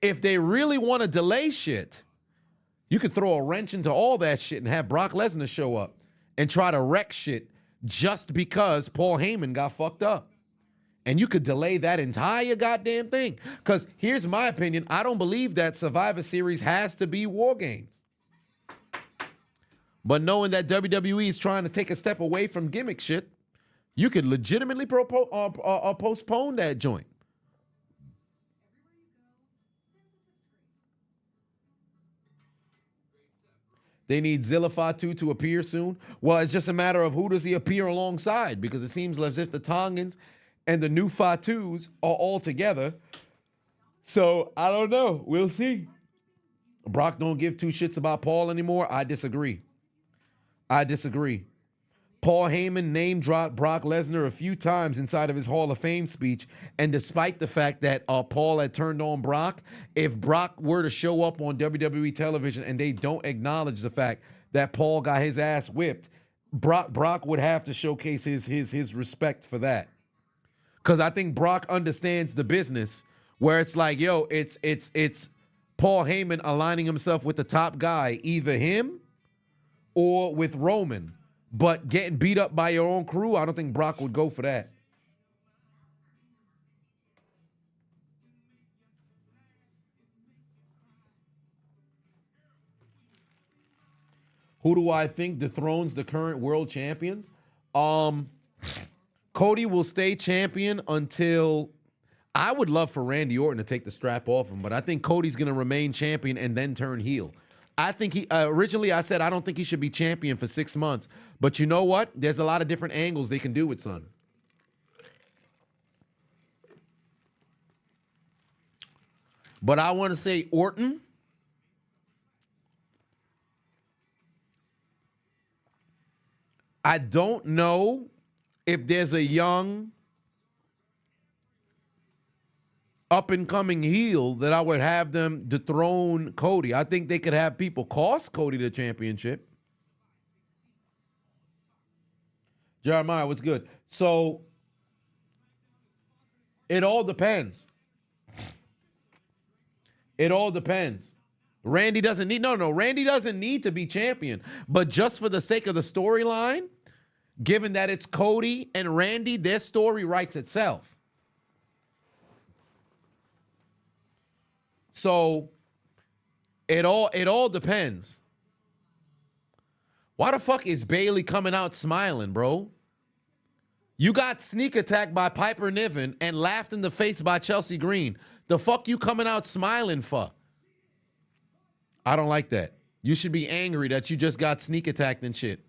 if they really want to delay shit, you could throw a wrench into all that shit and have Brock Lesnar show up and try to wreck shit just because Paul Heyman got fucked up. And you could delay that entire goddamn thing. Because here's my opinion. I don't believe that Survivor Series has to be War Games. But knowing that WWE is trying to take a step away from gimmick shit, you could legitimately postpone that joint. They need Zilla Fatu to appear soon. Well, it's just a matter of who does he appear alongside, because it seems as if the Tongans and the new Fatus are all together. So, I don't know. We'll see. Brock don't give two shits about Paul anymore. I disagree. Paul Heyman name-dropped Brock Lesnar a few times inside of his Hall of Fame speech, and despite the fact that Paul had turned on Brock, if Brock were to show up on WWE television and they don't acknowledge the fact that Paul got his ass whipped, Brock would have to showcase his respect for that. Because I think Brock understands the business where it's like, yo, it's Paul Heyman aligning himself with the top guy, either him or with Roman. But getting beat up by your own crew, I don't think Brock would go for that. Who do I think dethrones the current world champions? Cody will stay champion until... I would love for Randy Orton to take the strap off him, but I think Cody's going to remain champion and then turn heel. I think he... originally, I said I don't think he should be champion for 6 months. But you know what? There's a lot of different angles they can do with son. But I want to say Orton... I don't know if there's a young up-and-coming heel that I would have them dethrone Cody. I think they could have people cost Cody the championship. Jeremiah, what's good? So, it all depends. It all depends. Randy doesn't need... No, Randy doesn't need to be champion. But just for the sake of the storyline, given that it's Cody and Randy, their story writes itself. So it all depends. Why the fuck is Bayley coming out smiling, bro? You got sneak attacked by Piper Niven and laughed in the face by Chelsea Green. The fuck you coming out smiling for? I don't like that. You should be angry that you just got sneak attacked and shit.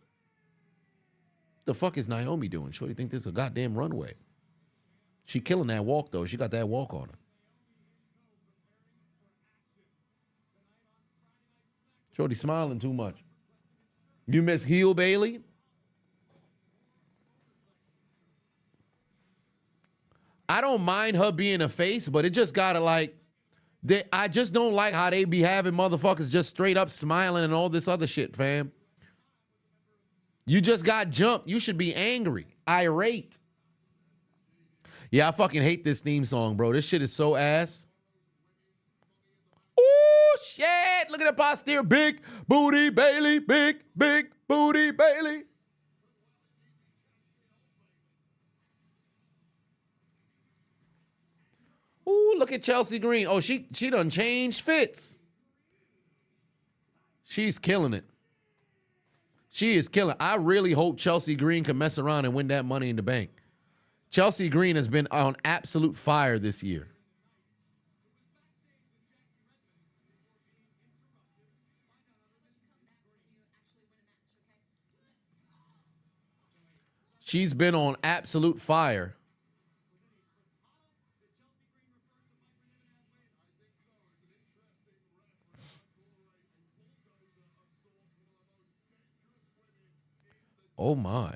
The fuck is Naomi doing? Shorty think this is a goddamn runway. She killing that walk, though. She got that walk on her. Shorty smiling too much. You miss heel Bayley? I don't mind her being a face, but it just gotta like... I just don't like how they be having motherfuckers just straight up smiling and all this other shit, fam. You just got jumped. You should be angry, irate. Yeah, I fucking hate this theme song, bro. This shit is so ass. Oh, shit. Look at that posterior. Big booty Bayley. Big booty Bayley. Ooh, look at Chelsea Green. Oh, she done changed fits. She's killing it. She is killing. I really hope Chelsea Green can mess around and win that Money in the Bank. Chelsea Green has been on absolute fire this year. She's been on absolute fire. Oh, my.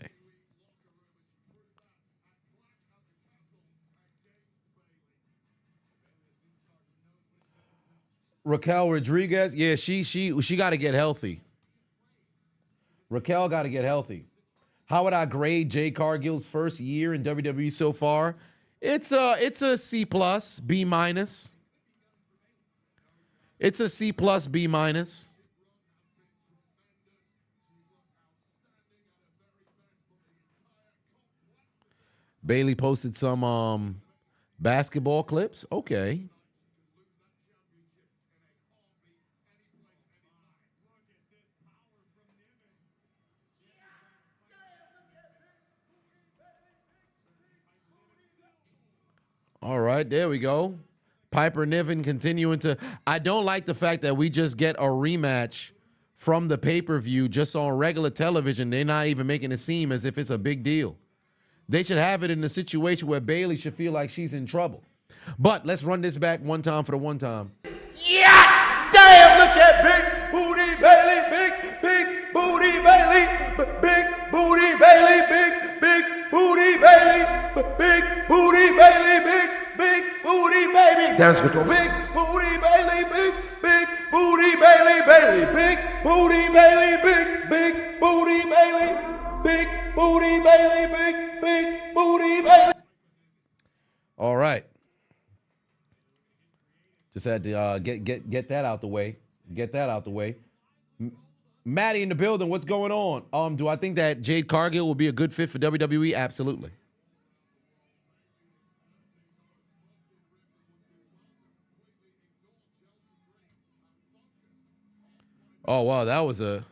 Raquel Rodriguez, yeah, she got to get healthy. Raquel got to get healthy. How would I grade Jay Cargill's first year in WWE so far? It's a C plus, B minus. It's a C plus, B minus. Bayley posted some basketball clips. Okay. All right, there we go. Piper Niven continuing to... I don't like the fact that we just get a rematch from the pay-per-view just on regular television. They're not even making it seem as if it's a big deal. They should have it in a situation where Bayley should feel like she's in trouble. But let's run this back one time for the one time. Yeah! Damn, look at big booty Bayley, big booty Bayley, big booty Bayley, big booty Bayley, big booty Bayley, big booty baby. Dance control. Big booty Bayley, big booty Bayley, big booty Bayley, big booty Bayley, big booty Bayley, big booty Bayley. All right. Just had to get that out the way. Get that out the way. Maddie in the building, what's going on? Do I think that Jade Cargill will be a good fit for WWE? Absolutely. Oh, wow, that was a...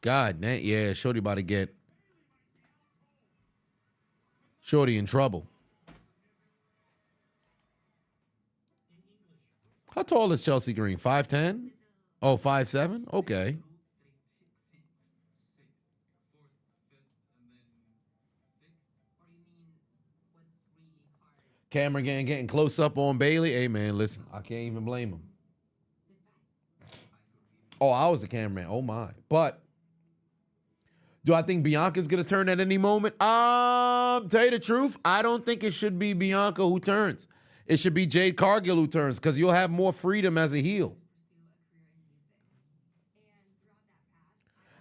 God, man, yeah, Shorty about to get Shorty in trouble. How tall is Chelsea Green? 5'10"? Oh, 5'7"? Okay. Camera getting close up on Bailey. Hey, man, listen, I can't even blame him. Oh, I was the cameraman. Oh, my. But do I think Bianca's going to turn at any moment? Tell you the truth, I don't think it should be Bianca who turns. It should be Jade Cargill who turns because you'll have more freedom as a heel.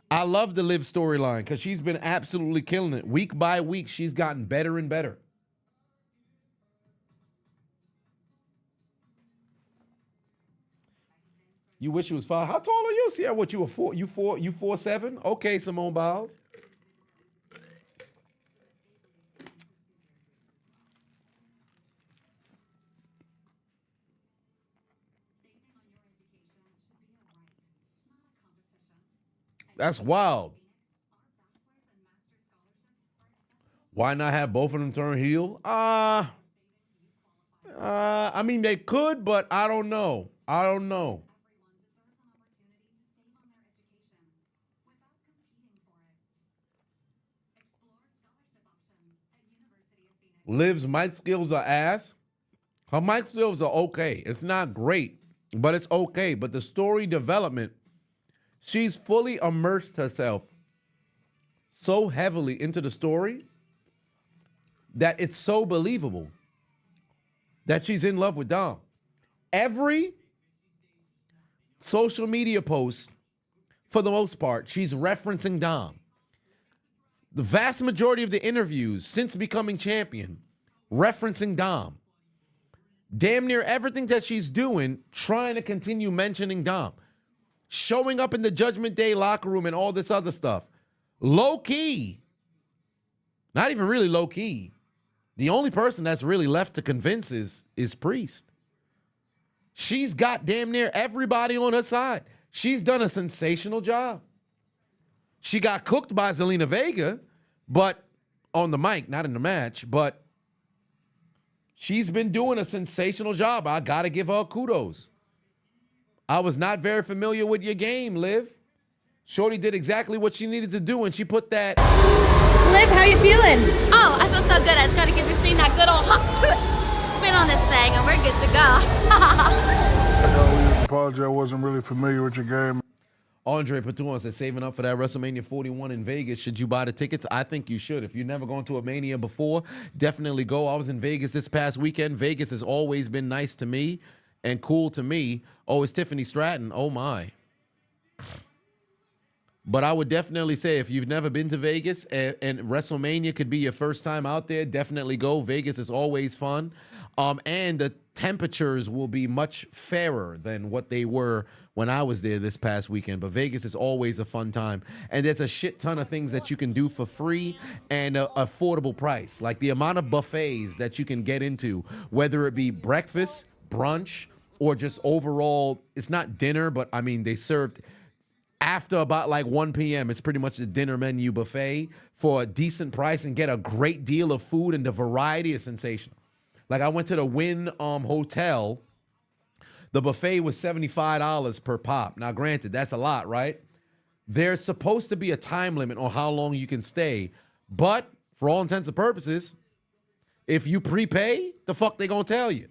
I love the Liv storyline because she's been absolutely killing it. Week by week, she's gotten better and better. You wish you was 5. How tall are you? See, what you were 4? You 4'7"? Okay, Simone Biles. That's wild. Why not have both of them turn heel? I mean, they could, but I don't know. I don't know. Liv's mic skills are ass. Her mic skills are okay. It's not great, but it's okay. But the story development, she's fully immersed herself so heavily into the story that it's so believable that she's in love with Dom. Every social media post, for the most part, she's referencing Dom. The vast majority of the interviews since becoming champion, referencing Dom. Damn near everything that she's doing, trying to continue mentioning Dom. Showing up in the Judgment Day locker room and all this other stuff. Low key. Not even really low key. The only person that's really left to convince is Priest. She's got damn near everybody on her side. She's done a sensational job. She got cooked by Zelina Vega, but on the mic, not in the match, but she's been doing a sensational job. I got to give her kudos. I was not very familiar with your game, Liv. Shorty did exactly what she needed to do, and she put that... Liv, how you feeling? Oh, I feel so good. I just got to get this thing that good old spin on this thing, and we're good to go. I apologize. I wasn't really familiar with your game. Andre Patuan says, saving up for that WrestleMania 41 in Vegas. Should you buy the tickets? I think you should. If you've never gone to a Mania before, definitely go. I was in Vegas this past weekend. Vegas has always been nice to me and cool to me. Oh, it's Tiffany Stratton. Oh, my. But I would definitely say if you've never been to Vegas and WrestleMania could be your first time out there, definitely go. Vegas is always fun. And the temperatures will be much fairer than what they were when I was there this past weekend. But Vegas is always a fun time. And there's a shit ton of things that you can do for free and affordable price. Like the amount of buffets that you can get into, whether it be breakfast, brunch, or just overall, it's not dinner, but I mean, they served... After about like 1 p.m., it's pretty much the dinner menu buffet for a decent price and get a great deal of food, and the variety is sensational. Like I went to the Wynn Hotel. The buffet was $75 per pop. Now, granted, that's a lot, right? There's supposed to be a time limit on how long you can stay. But for all intents and purposes, if you prepay, the fuck they gonna tell you?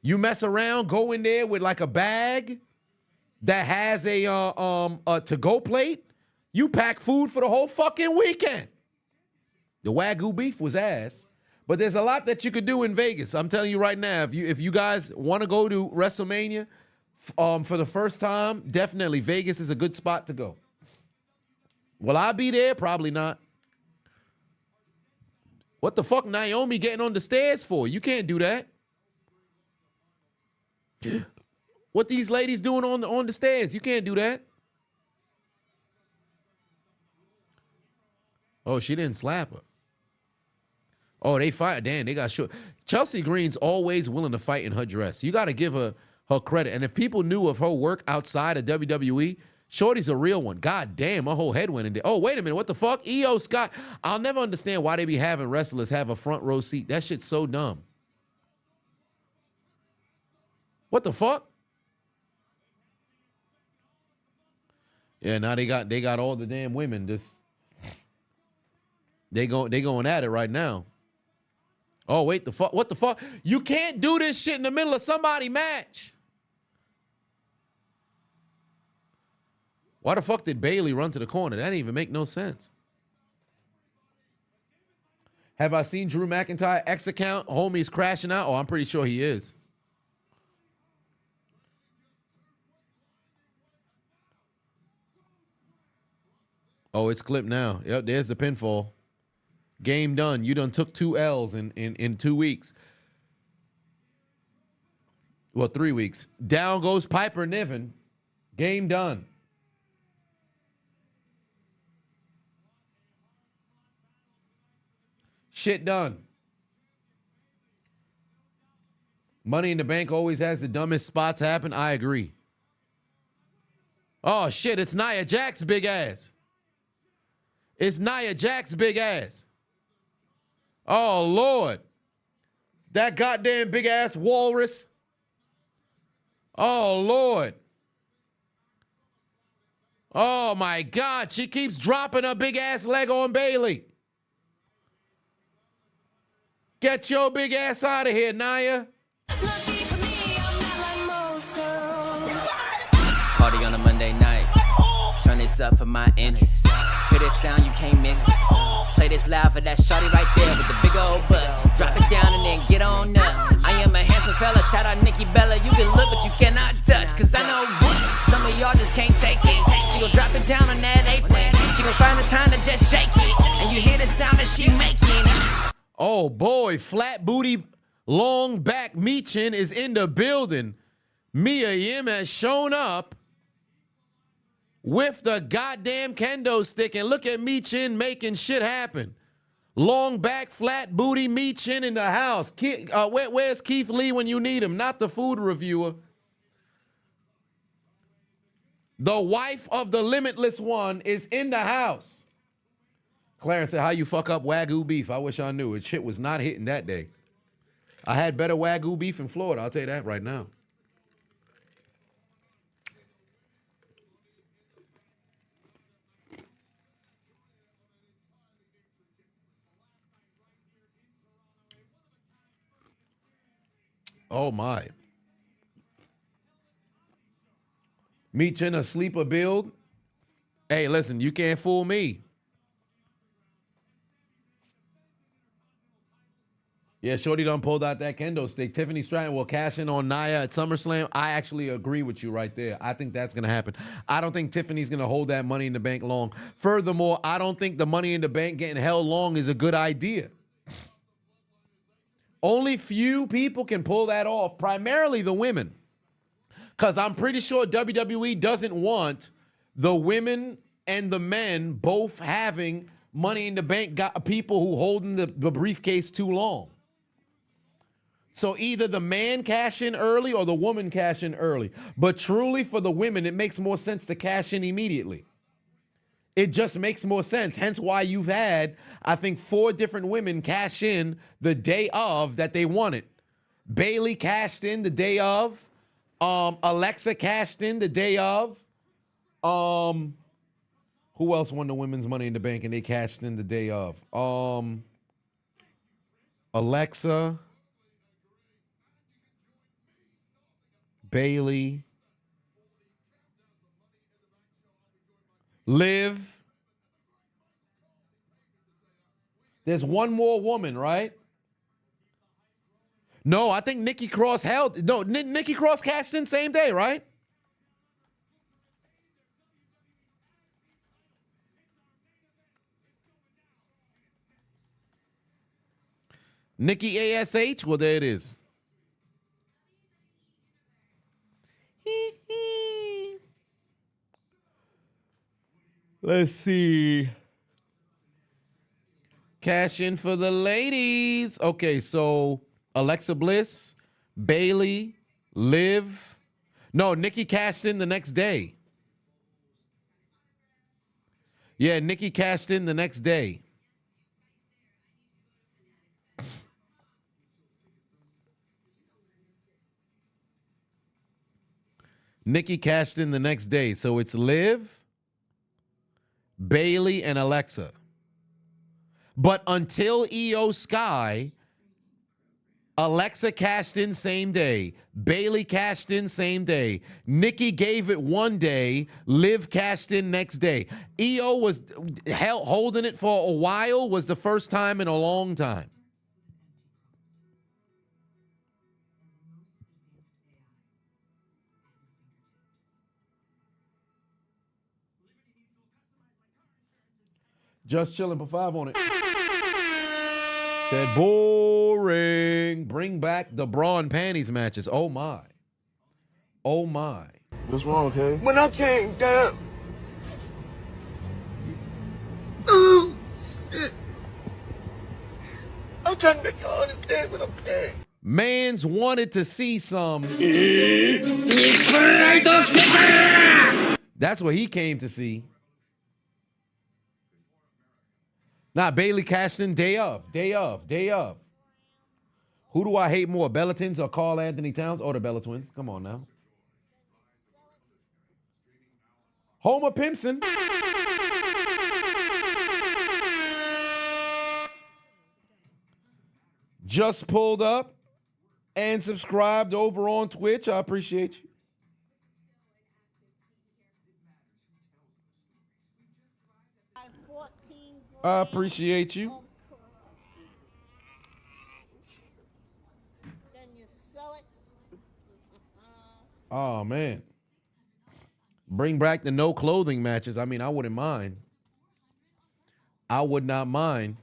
You mess around, go in there with like a bag that has a to-go plate, you pack food for the whole fucking weekend. The Wagyu beef was ass, but there's a lot that you could do in Vegas. I'm telling you right now, if you guys want to go to WrestleMania for the first time, definitely Vegas is a good spot to go. Will I be there? Probably not. What the fuck Naomi getting on the stairs for? You can't do that. What these ladies doing on the stairs? You can't do that. Oh, she didn't slap her. Oh, they fight. Damn, they got short. Chelsea Green's always willing to fight in her dress. You got to give her credit. And if people knew of her work outside of WWE, Shorty's a real one. God damn, my whole head went in there. Oh, wait a minute. What the fuck? E.O. Scott. I'll never understand why they be having wrestlers have a front row seat. That shit's so dumb. What the fuck? Yeah, now they got all the damn women just they going at it right now. Oh, wait, the fuck? What the fuck? You can't do this shit in the middle of somebody match. Why the fuck did Bailey run to the corner? That didn't even make no sense. Have I seen Drew McIntyre X account? Homie's crashing out? Oh, I'm pretty sure he is. Oh, it's clipped now. Yep, there's the pinfall. Game done. You done took 2 L's in 2 weeks. Well, 3 weeks. Down goes Piper Niven. Game done. Shit done. Money in the Bank always has the dumbest spots happen. I agree. Oh, shit. It's Nia Jax's big ass. It's Nia Jax's big ass. Oh, Lord. That goddamn big ass walrus. Oh, Lord. Oh, my God. She keeps dropping her big ass leg on Bailey. Get your big ass out of here, Nia. Party on a Monday night. Turn this up for my interest. Hear this sound, you can't miss it. Play this loud for that shawty right there with the big old butt. Drop it down and then get on up. I am a handsome fella, shout out Nikki Bella. You can look but you cannot touch, cause I know some of y'all just can't take it. She gon' drop it down on that apron. She gon' find the time to just shake it. And you hear the sound that she making. Oh boy, flat booty, long back Michin is in the building. Mia Yim has shown up with the goddamn kendo stick, and look at Michin making shit happen. Long back, flat booty Michin in the house. Where's Keith Lee when you need him? Not the food reviewer. The wife of the Limitless One is in the house. Clarence said, how you fuck up Wagyu beef? I wish I knew. It shit was not hitting that day. I had better Wagyu beef in Florida. I'll tell you that right now. Oh, my. Michin a sleeper build. Hey, listen, you can't fool me. Yeah, Shorty done pulled out that kendo stick. Tiffany Stratton will cash in on Nia at SummerSlam. I actually agree with you right there. I think that's going to happen. I don't think Tiffany's going to hold that Money in the Bank long. Furthermore, I don't think the Money in the Bank getting held long is a good idea. Only few people can pull that off, primarily the women. Because I'm pretty sure WWE doesn't want the women and the men both having Money in the Bank got people who holding the briefcase too long. So either the man cash in early or the woman cash in early. But truly for the women, it makes more sense to cash in immediately. It just makes more sense. Hence why you've had, I think, 4 different women cash in the day of that they wanted. Bailey cashed in the day of. Alexa cashed in the day of. Who else won the women's Money in the Bank and they cashed in the day of? Alexa, Bailey, Liv. There's one more woman, right? No, I think Nikki Cross held. No, Nikki Cross cashed in same day, right? Nikki ASH? Well, there it is. Let's see. Cash in for the ladies. Okay, so Alexa Bliss, Bailey, Liv. No, Nikki cashed in the next day. Yeah, Nikki cashed in the next day. Nikki cashed in the next day. So it's Liv, Bailey, and Alexa. But until EO Sky, Alexa cashed in same day. Bailey cashed in same day. Nikki gave it one day. Liv cashed in next day. EO was holding it for a while. Was the first time in a long time. Just chilling for 5 on it. Said boring. Bring back the bra and panties matches. Oh my. Oh my. What's wrong, okay? When I came down. I'm trying to make you understand what I'm saying. Mans wanted to see some. That's what he came to see. Nah, Bailey cashed in day of. Who do I hate more, Bella Twins or Carl Anthony Towns? Or the Bella Twins. Come on now. Homer Pimpson. Just pulled up and subscribed over on Twitch. I appreciate you. I appreciate you. Then you sell it. Oh, man. Bring back the no clothing matches. I mean, I wouldn't mind. I would not mind.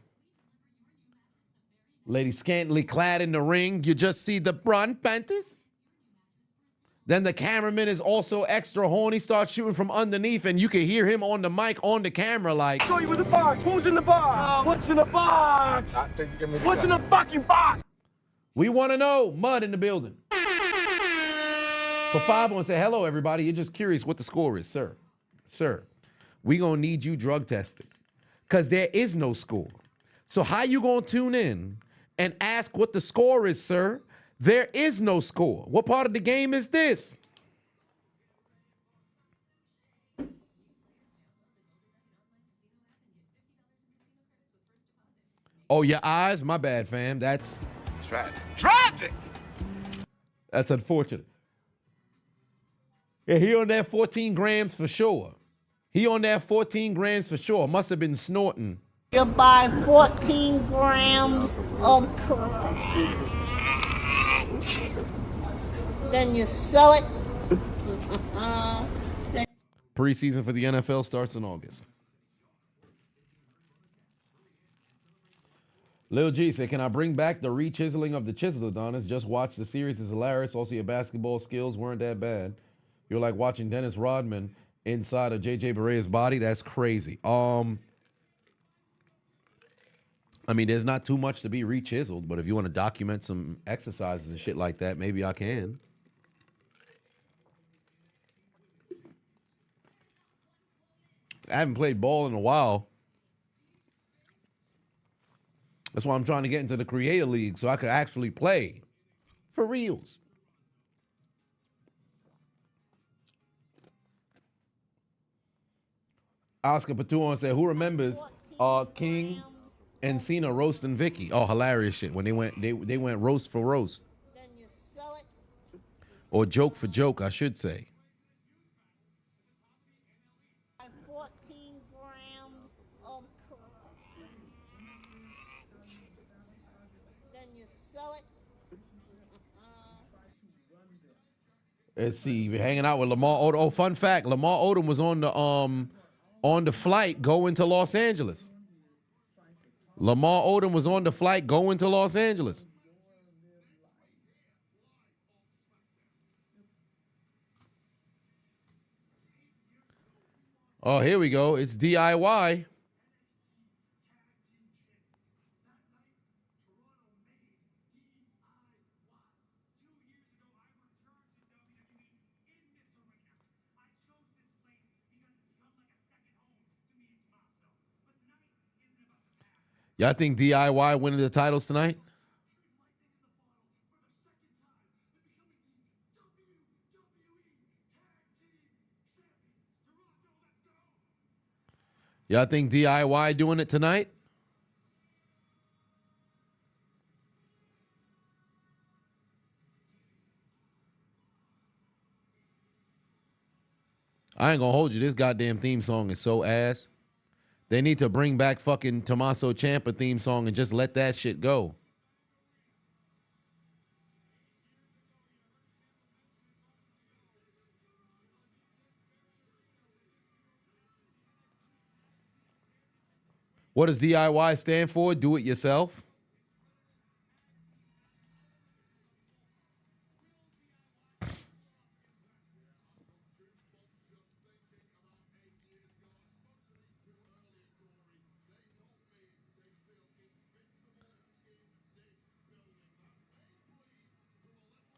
Lady scantily clad in the ring. You just see the front panties. Then the cameraman is also extra horny, starts shooting from underneath, and you can hear him on the mic, on the camera, like. Show you with the box. Who's in the box? What's in the box? What's in the fucking box? We want to know. Mud in the building. For 5, I want to say hello, everybody. You're just curious what the score is, sir. Sir, we going to need you drug tested because there is no score. So how you going to tune in and ask what the score is, sir? There is no score. What part of the game is this? Oh, your eyes? My bad, fam. That's Tragic. Tragic! That's unfortunate. Yeah, he on that 14 grams for sure. He on that 14 grams for sure. Must have been snorting. You buy 14 grams of crack. Then you sell it. Preseason for the NFL starts in August. Lil G said, can I bring back the re-chiseling of the Chiseled, Adonis? Just watch the series. It's hilarious. Also, your basketball skills weren't that bad. You're like watching Dennis Rodman inside of JJ Barea's body. That's crazy. I mean, there's not too much to be re-chiseled, but if you want to document some exercises and shit like that, maybe I can. I haven't played ball in a while. That's why I'm trying to get into the Creator League so I could actually play for reals. Oscar Patuan said, who remembers King and Cena roasting Vicky? Oh, hilarious shit. When they went roast for roast. Then you sell it. Or joke for joke, I should say. 14 grams of crack. Then you sell it. Let's see. You're hanging out with Lamar Odom. Oh, fun fact. Lamar Odom was on the flight going to Los Angeles. Lamar Odom was on the flight going to Los Angeles. Oh, here we go. It's DIY. Y'all think DIY winning the titles tonight? Y'all think DIY doing it tonight? I ain't gonna hold you. This goddamn theme song is so ass. They need to bring back fucking Tommaso Ciampa theme song and just let that shit go. What does DIY stand for? Do it yourself.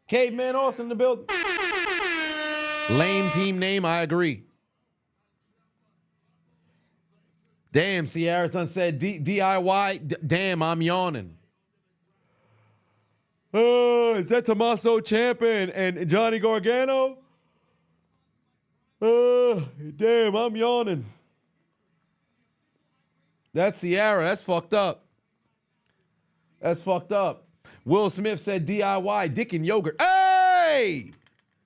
Caveman Austin in the building. Lame team name, I agree. Damn, Sierra Son said DIY. Damn, I'm yawning. Is that Tommaso Ciampa and Johnny Gargano? Damn, I'm yawning. That's Sierra. That's fucked up. That's fucked up. Will Smith said DIY, dick and yogurt. Hey!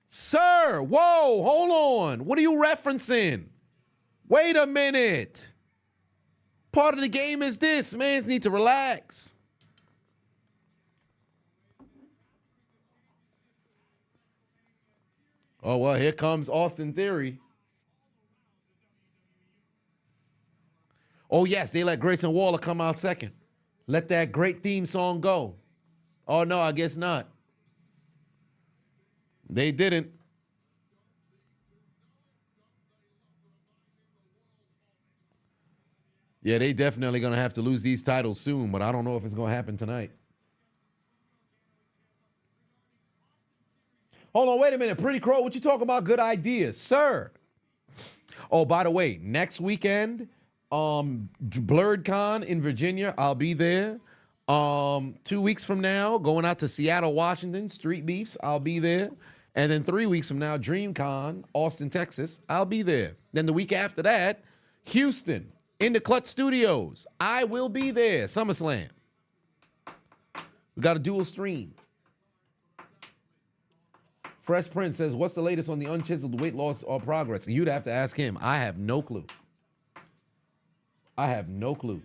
Sir, whoa, hold on. What are you referencing? Wait a minute. Part of the game is this. Mans need to relax. Oh, well, here comes Austin Theory. Oh, yes, they let Grayson Waller come out second. Let that great theme song go. Oh, no, I guess not. They didn't. Yeah, they definitely going to have to lose these titles soon, but I don't know if it's going to happen tonight. Hold on, wait a minute. Pretty Crow, what you talking about? Good ideas, sir. Oh, by the way, next weekend, Blurred Con in Virginia, I'll be there. 2 weeks from now, going out to Seattle, Washington, Street Beefs, I'll be there. And then 3 weeks from now, DreamCon, Austin, Texas, I'll be there. Then the week after that, Houston, in the Clutch Studios, I will be there. SummerSlam. We got a dual stream. Fresh Prince says, what's the latest on the unchiseled weight loss or progress? You'd have to ask him. I have no clue. I have no clue.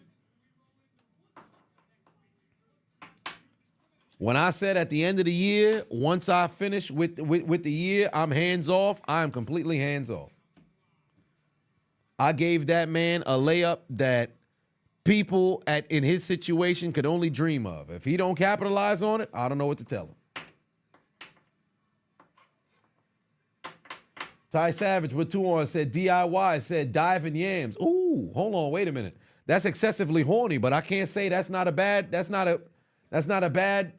When I said at the end of the year, once I finish with the year, I'm hands off, I'm completely hands off. I gave that man a layup that people in his situation could only dream of. If he don't capitalize on it, I don't know what to tell him. Ty Savage with 2 on said DIY, said diving yams. Ooh, hold on, wait a minute. That's excessively horny, but I can't say that's not a bad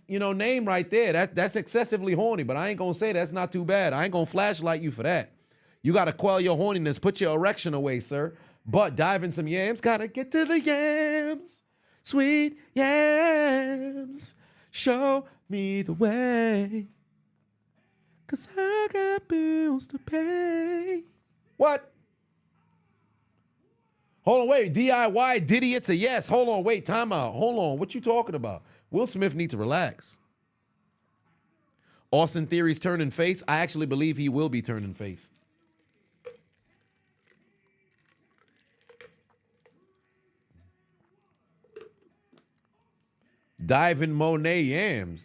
name right there. That's excessively horny, but I ain't gonna say that's not too bad. I ain't gonna flashlight you for that. You gotta quell your horniness, put your erection away, sir. But diving some yams, gotta get to the yams. Sweet yams, show me the way. 'Cause I got bills to pay. What? Hold on, wait. DIY, Diddy, it's a yes. Hold on, wait, time out. Hold on, what you talking about? Will Smith needs to relax. Austin Theory's turning face. I actually believe he will be turning face. Diving Monet yams.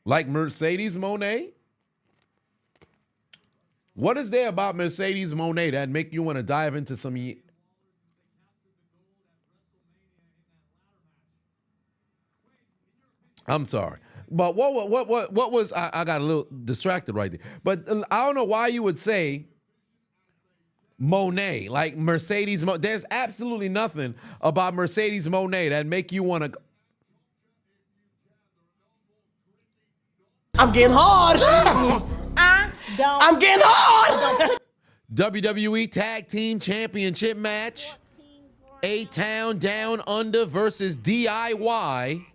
Like Mercedes Monet? What is there about Mercedes Monet that make you want to dive into some... I'm sorry. But what was I got a little distracted right there. But I don't know why you would say Monet, like Mercedes. There's absolutely nothing about Mercedes Monet that make you want to. I'm getting hard. I'm getting hard. WWE Tag Team Championship match. A-Town Down Under versus DIY.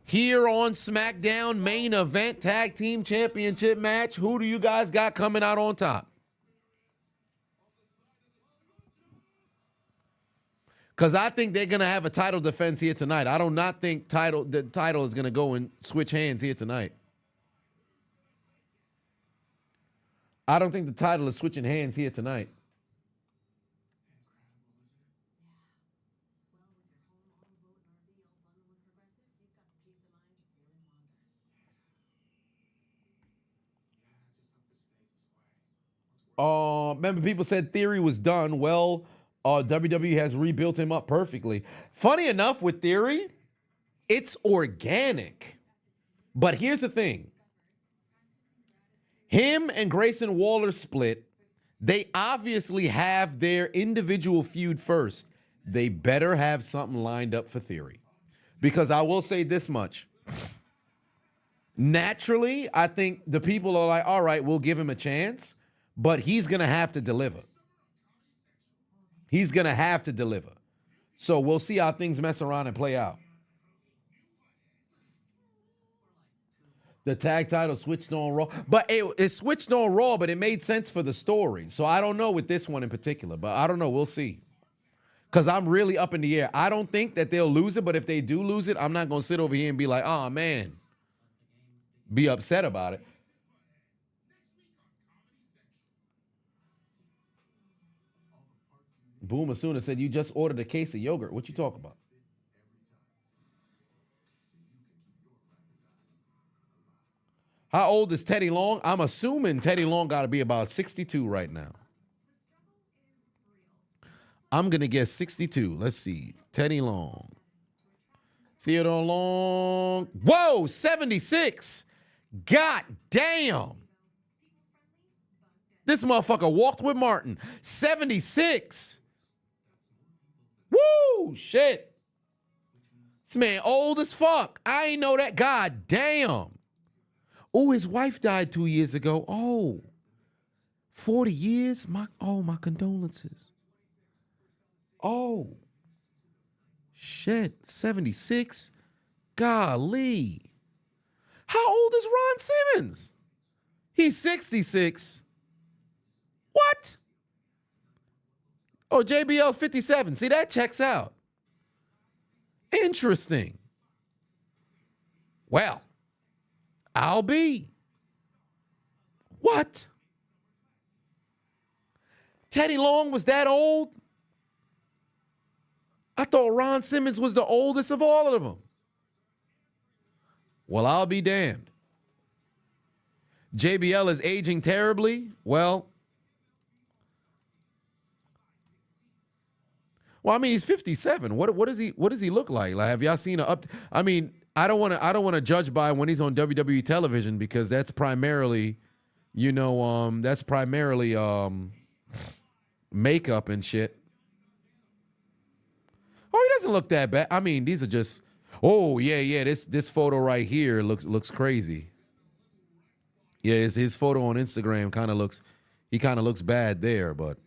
Here on Smackdown main event Tag Team Championship match. Who do you guys got coming out on top? Because I think they're going to have a title defense here tonight. I do not think the title is going to go and switch hands here tonight. I don't think the title is switching hands here tonight. Remember, people said Theory was done. Well, WWE has rebuilt him up perfectly. Funny enough, with Theory, it's organic. But here's the thing. Him and Grayson Waller split. They obviously have their individual feud first. They better have something lined up for Theory. Because I will say this much. Naturally, I think the people are like, all right, we'll give him a chance. But he's going to have to deliver. He's going to have to deliver. So we'll see how things mess around and play out. The tag title switched on Raw. But it switched on Raw, but it made sense for the story. So I don't know with this one in particular. But I don't know. We'll see. Because I'm really up in the air. I don't think that they'll lose it. But if they do lose it, I'm not going to sit over here and be like, oh, man. Be upset about it. Boom Asuna said, you just ordered a case of yogurt. What you talking about? How old is Teddy Long? I'm assuming Teddy Long got to be about 62 right now. I'm going to guess 62. Let's see. Teddy Long. Theodore Long. Whoa, 76. God damn. This motherfucker walked with Martin. 76. Woo, shit. This man old as fuck. I ain't know that. God damn. Oh, his wife died 2 years ago. Oh, 40 years? My condolences. Oh, shit. 76? Golly. How old is Ron Simmons? He's 66. What? Oh, JBL 57. See, that checks out. Interesting. Well, I'll be. What? Teddy Long was that old? I thought Ron Simmons was the oldest of all of them. Well, I'll be damned. JBL is aging terribly. Well, I mean, he's 57. What does he look like? Like, have y'all seen I mean, I don't want to judge by when he's on WWE television because that's primarily, makeup and shit. Oh, he doesn't look that bad. I mean, these are just. Oh yeah. This photo right here looks crazy. Yeah, his photo on Instagram kind of looks bad there, but.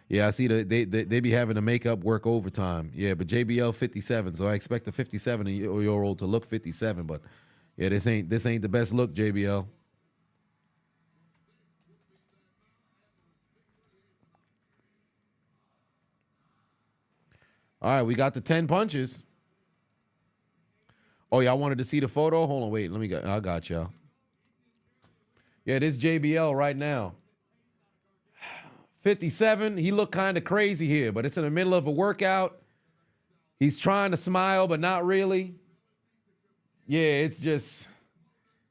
Yeah, I see they be having to make up work overtime. Yeah, but JBL 57, so I expect a 57-year-old to look 57. But yeah, this ain't the best look, JBL. All right, we got the 10 punches. Oh, y'all wanted to see the photo? Hold on, wait. I got y'all. Yeah, this JBL right now. 57, he looked kind of crazy here, but it's in the middle of a workout. He's trying to smile, but not really. Yeah, it's just,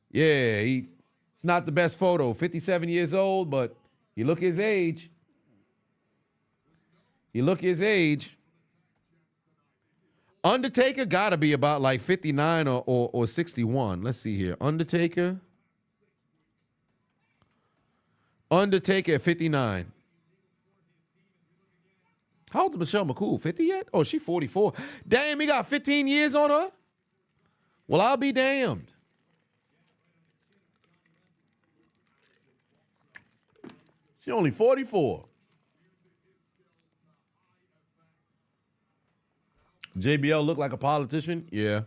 it's not the best photo. 57 years old, but he look his age. Undertaker got to be about like 59 or 61. Let's see here. Undertaker at 59. How old is Michelle McCool? 50 yet? Oh, she 44. Damn, he got 15 years on her? Well, I'll be damned. She only 44. JBL look like a politician? Yeah.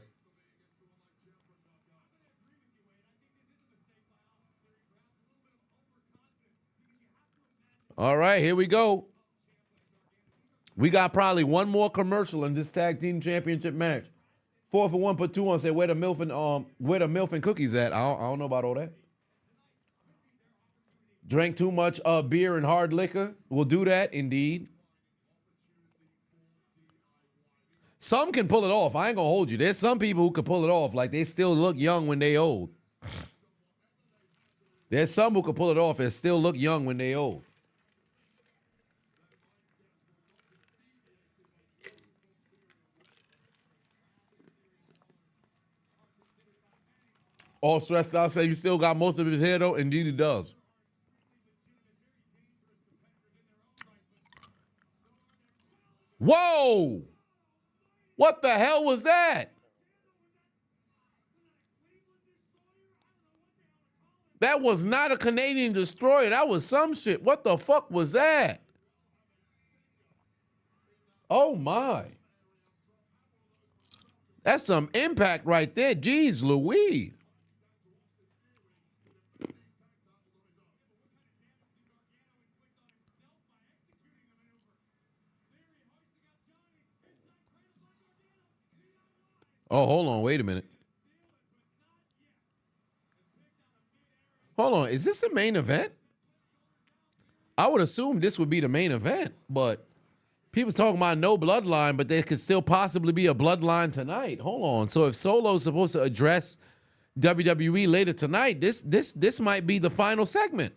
All right, here we go. We got probably one more commercial in this tag team championship match. 4 for 1, put 2 on. Say where the MILF and cookies at? I don't know about all that. Drank too much beer and hard liquor. We'll do that, indeed. Some can pull it off. I ain't gonna hold you. There's some people who can pull it off. Like they still look young when they old. There's some who can pull it off and still look young when they old. All stressed out, say you still got most of his hair though. Indeed he does. Whoa! What the hell was that? That was not a Canadian destroyer. That was some shit. What the fuck was that? Oh my. That's some impact right there. Jeez Louise. Oh, hold on. Wait a minute. Hold on. Is this the main event? I would assume this would be the main event, but people talking about no bloodline, but there could still possibly be a bloodline tonight. Hold on. So if Solo's supposed to address WWE later tonight, this might be the final segment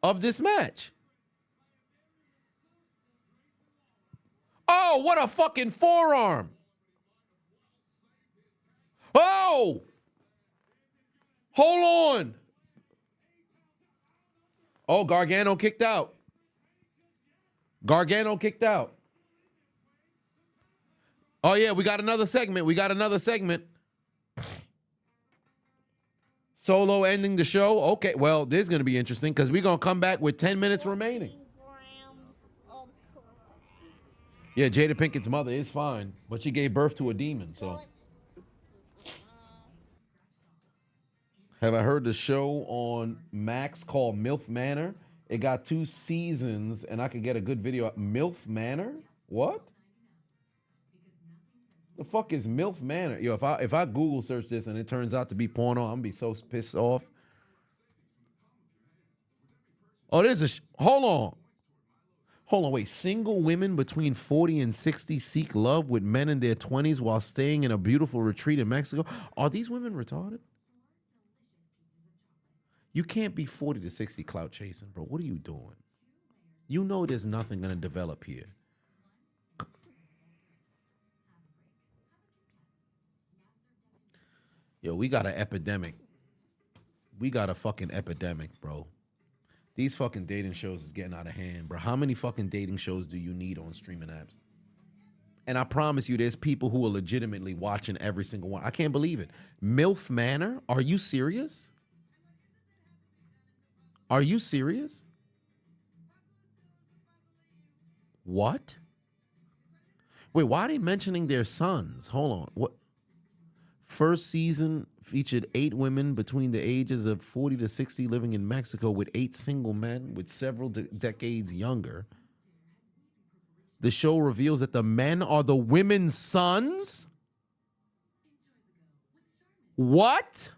of this match. Oh, what a fucking forearm. Oh! Hold on. Oh, Gargano kicked out. Gargano kicked out. Oh, yeah, we got another segment. Solo ending the show. Okay, well, this is going to be interesting because we're going to come back with 10 minutes remaining. Yeah, Jada Pinkett's mother is fine, but she gave birth to a demon, so. Have I heard the show on Max called MILF Manor? It got 2 seasons, and I could get a good video. MILF Manor? What? The fuck is MILF Manor? Yo, if I Google search this and it turns out to be porno, I'm gonna be so pissed off. Oh, there's hold on, wait. Single women between 40 and 60 seek love with men in their 20s while staying in a beautiful retreat in Mexico. Are these women retarded? You can't be 40 to 60 clout chasing, bro. What are you doing? You know there's nothing going to develop here. Yo, we got an epidemic. We got a fucking epidemic, bro. These fucking dating shows is getting out of hand, bro. How many fucking dating shows do you need on streaming apps? And I promise you, there's people who are legitimately watching every single one. I can't believe it. MILF Manor? Are you serious? Are you serious? What? Wait, why are they mentioning their sons? Hold on. What? First season featured 8 women between the ages of 40 to 60 living in Mexico with 8 single men with several decades younger. The show reveals that the men are the women's sons? What?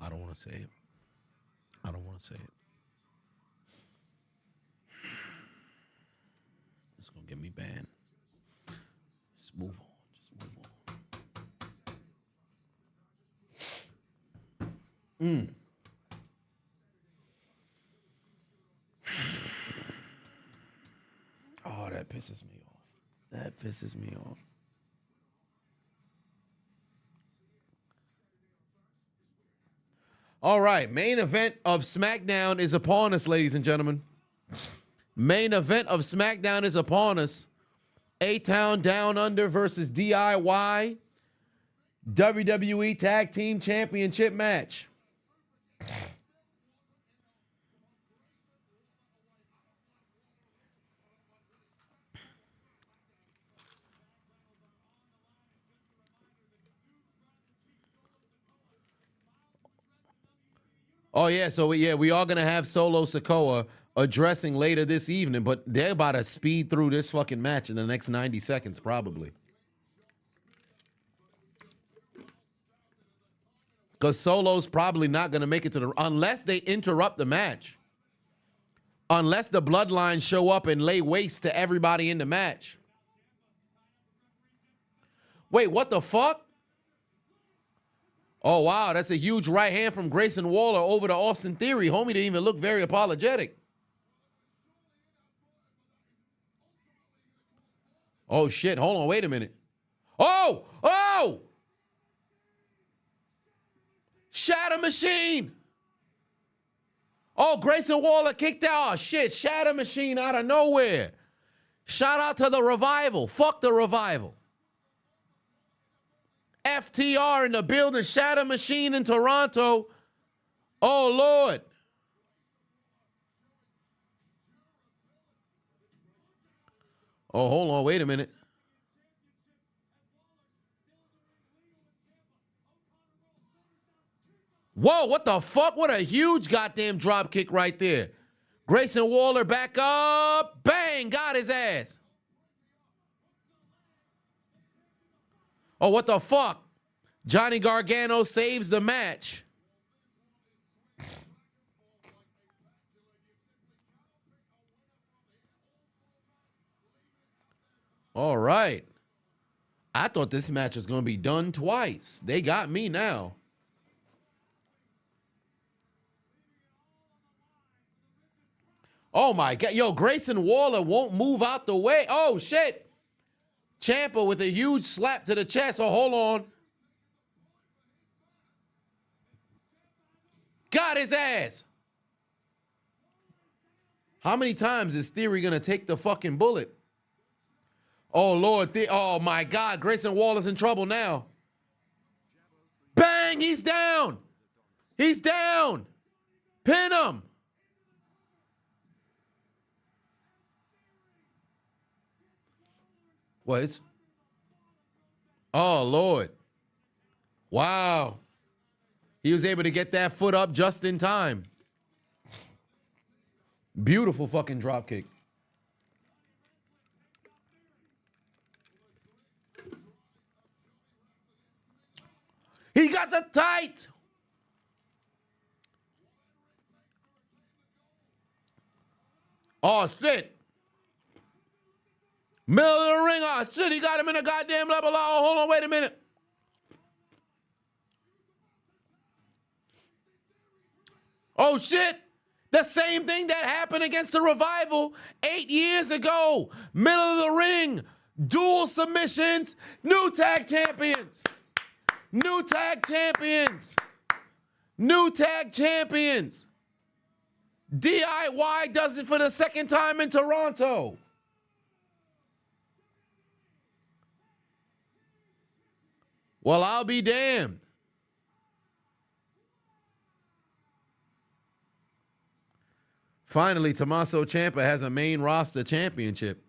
I don't want to say it. I don't want to say it. It's going to get me banned. Just move on. Just move on. Oh, that pisses me off. That pisses me off. All right, main event of SmackDown is upon us, ladies and gentlemen. Main event of SmackDown is upon us. A-Town Down Under versus DIY WWE Tag Team Championship match. Oh, yeah, so we are going to have Solo Sikoa addressing later this evening, but they're about to speed through this fucking match in the next 90 seconds, probably. Because Solo's probably not going to make it to the... Unless they interrupt the match. Unless the Bloodline show up and lay waste to everybody in the match. Wait, what the fuck? Oh, wow, that's a huge right hand from Grayson Waller over to Austin Theory. Homie didn't even look very apologetic. Oh, shit. Hold on. Wait a minute. Oh! Oh! Shatter Machine! Oh, Grayson Waller kicked out. Oh, shit. Shatter Machine out of nowhere. Shout out to the Revival. Fuck the Revival. FTR in the building, Shatter Machine in Toronto. Oh, Lord. Oh, hold on. Wait a minute. Whoa, what the fuck? What a huge goddamn drop kick right there. Grayson Waller back up. Bang, got his ass. Oh, what the fuck? Johnny Gargano saves the match. All right. I thought this match was going to be done twice. They got me now. Oh, my God. Yo, Grayson Waller won't move out the way. Oh, shit. Ciampa with a huge slap to the chest. Oh, hold on. Got his ass. How many times is Theory going to take the fucking bullet? Oh, Lord. Oh, my God. Grayson Waller's in trouble now. Bang. He's down. He's down. Pin him. What? Oh, Lord. Wow. He was able to get that foot up just in time. Beautiful fucking drop kick. He got the tight. Oh, shit. Middle of the ring. Oh, shit. He got him in a goddamn level. Oh, hold on. Wait a minute. Oh, shit. The same thing that happened against the Revival 8 years ago. Middle of the ring. Dual submissions. New tag champions. New tag champions. New tag champions. DIY does it for the second time in Toronto. Well, I'll be damned. Finally, Tommaso Ciampa has a main roster championship.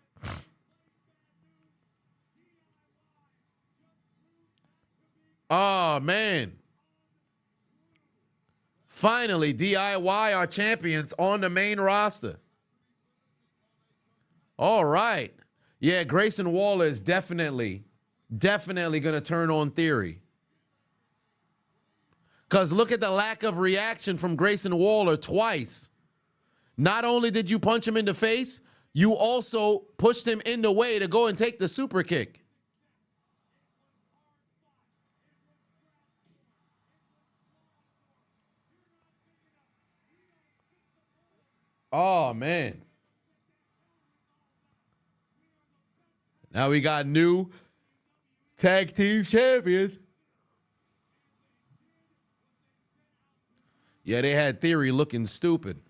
Oh, man. Finally, DIY are champions on the main roster. All right. Yeah, Grayson Waller is definitely going to turn on Theory. Because look at the lack of reaction from Grayson Waller twice. Not only did you punch him in the face, you also pushed him in the way to go and take the super kick. Oh, man. Now we got new tag team champions. Yeah, they had Theory looking stupid.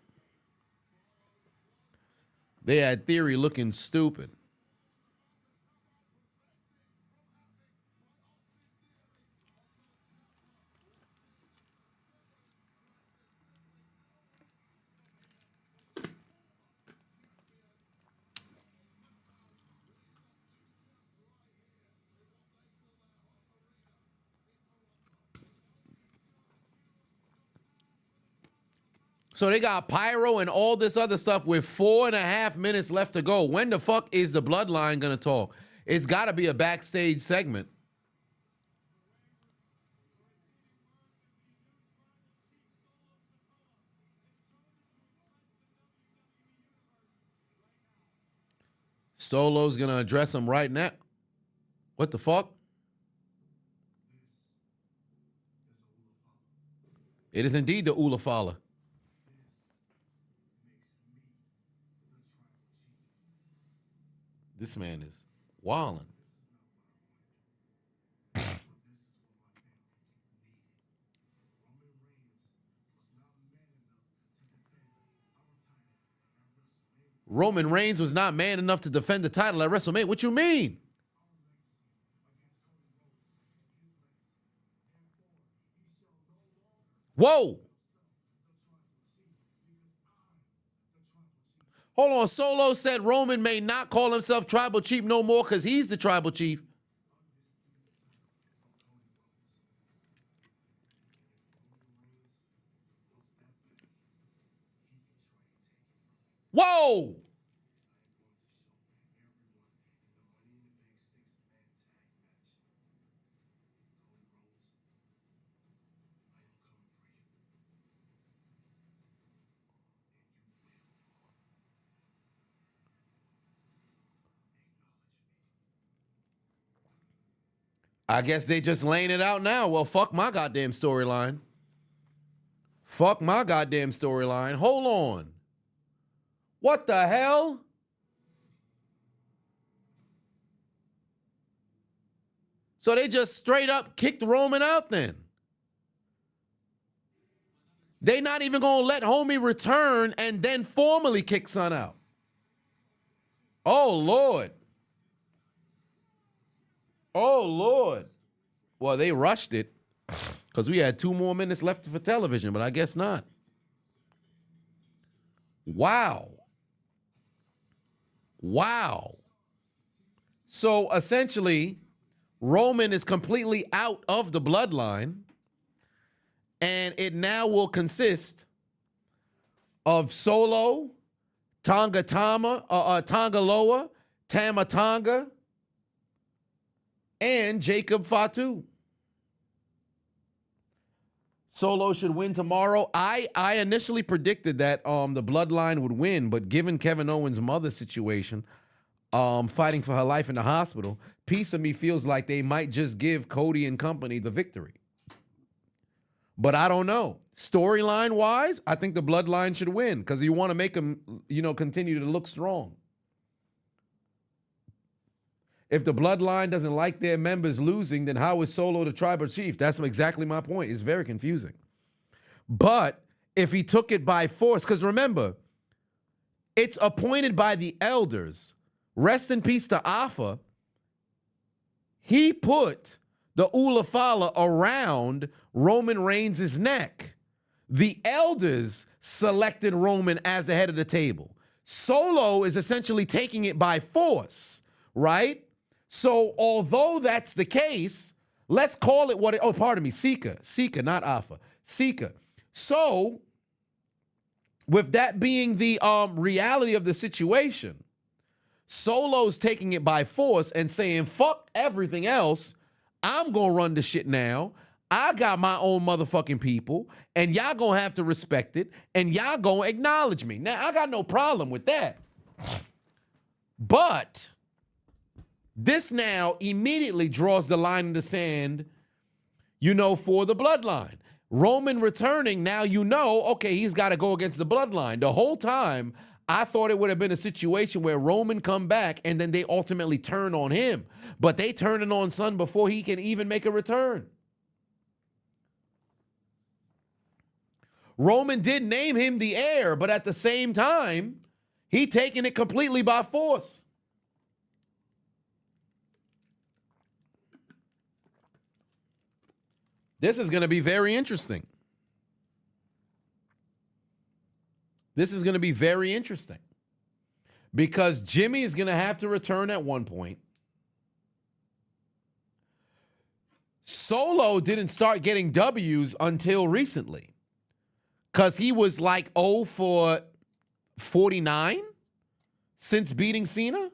They had Theory looking stupid. So they got pyro and all this other stuff with 4.5 minutes left to go. When the fuck is the Bloodline gonna talk? It's gotta be a backstage segment. Solo's gonna address him right now. What the fuck? It is indeed the Ulafala. This man is wildin'. Roman Reigns was not man enough to defend the title at WrestleMania. What you mean? Whoa. Hold on. Solo said Roman may not call himself tribal chief no more because he's the tribal chief. Whoa. I guess they just laying it out now. Well, fuck my goddamn storyline. Fuck my goddamn storyline. Hold on. What the hell? So they just straight up kicked Roman out then. They not even gonna let homie return and then formally kick son out. Oh, Lord. Oh, Lord. Well, they rushed it because we had 2 more minutes left for television, but I guess not. Wow. Wow. So essentially, Roman is completely out of the bloodline, and it now will consist of Solo, Tonga Loa, Tama Tonga, and Jacob Fatu. Solo should win tomorrow. I initially predicted that the Bloodline would win, but given Kevin Owens' mother situation, fighting for her life in the hospital, piece of me feels like they might just give Cody and company the victory. But I don't know. Storyline-wise, I think the Bloodline should win because you want to make them, continue to look strong. If the Bloodline doesn't like their members losing, then how is Solo the tribal chief? That's exactly my point. It's very confusing. But if he took it by force, because remember, it's appointed by the elders. Rest in peace to Alpha. He put the Ulafala around Roman Reigns' neck. The elders selected Roman as the head of the table. Solo is essentially taking it by force, right? So although that's the case, let's call it what it, pardon me, Sika, not Alpha, Sika. So with that being the reality of the situation, Solo's taking it by force and saying, fuck everything else. I'm going to run the shit now. I got my own motherfucking people, and y'all gonna have to respect it, and y'all gonna acknowledge me. Now, I got no problem with that. But this now immediately draws the line in the sand, for the bloodline. Roman returning, now okay, he's got to go against the bloodline. The whole time, I thought it would have been a situation where Roman come back and then they ultimately turn on him. But they turning on Son before he can even make a return. Roman did name him the heir, but at the same time, he taking it completely by force. This is going to be very interesting. This is going to be very interesting because Jimmy is going to have to return at one point. Solo didn't start getting W's until recently because he was like 0 for 49 since beating Cena.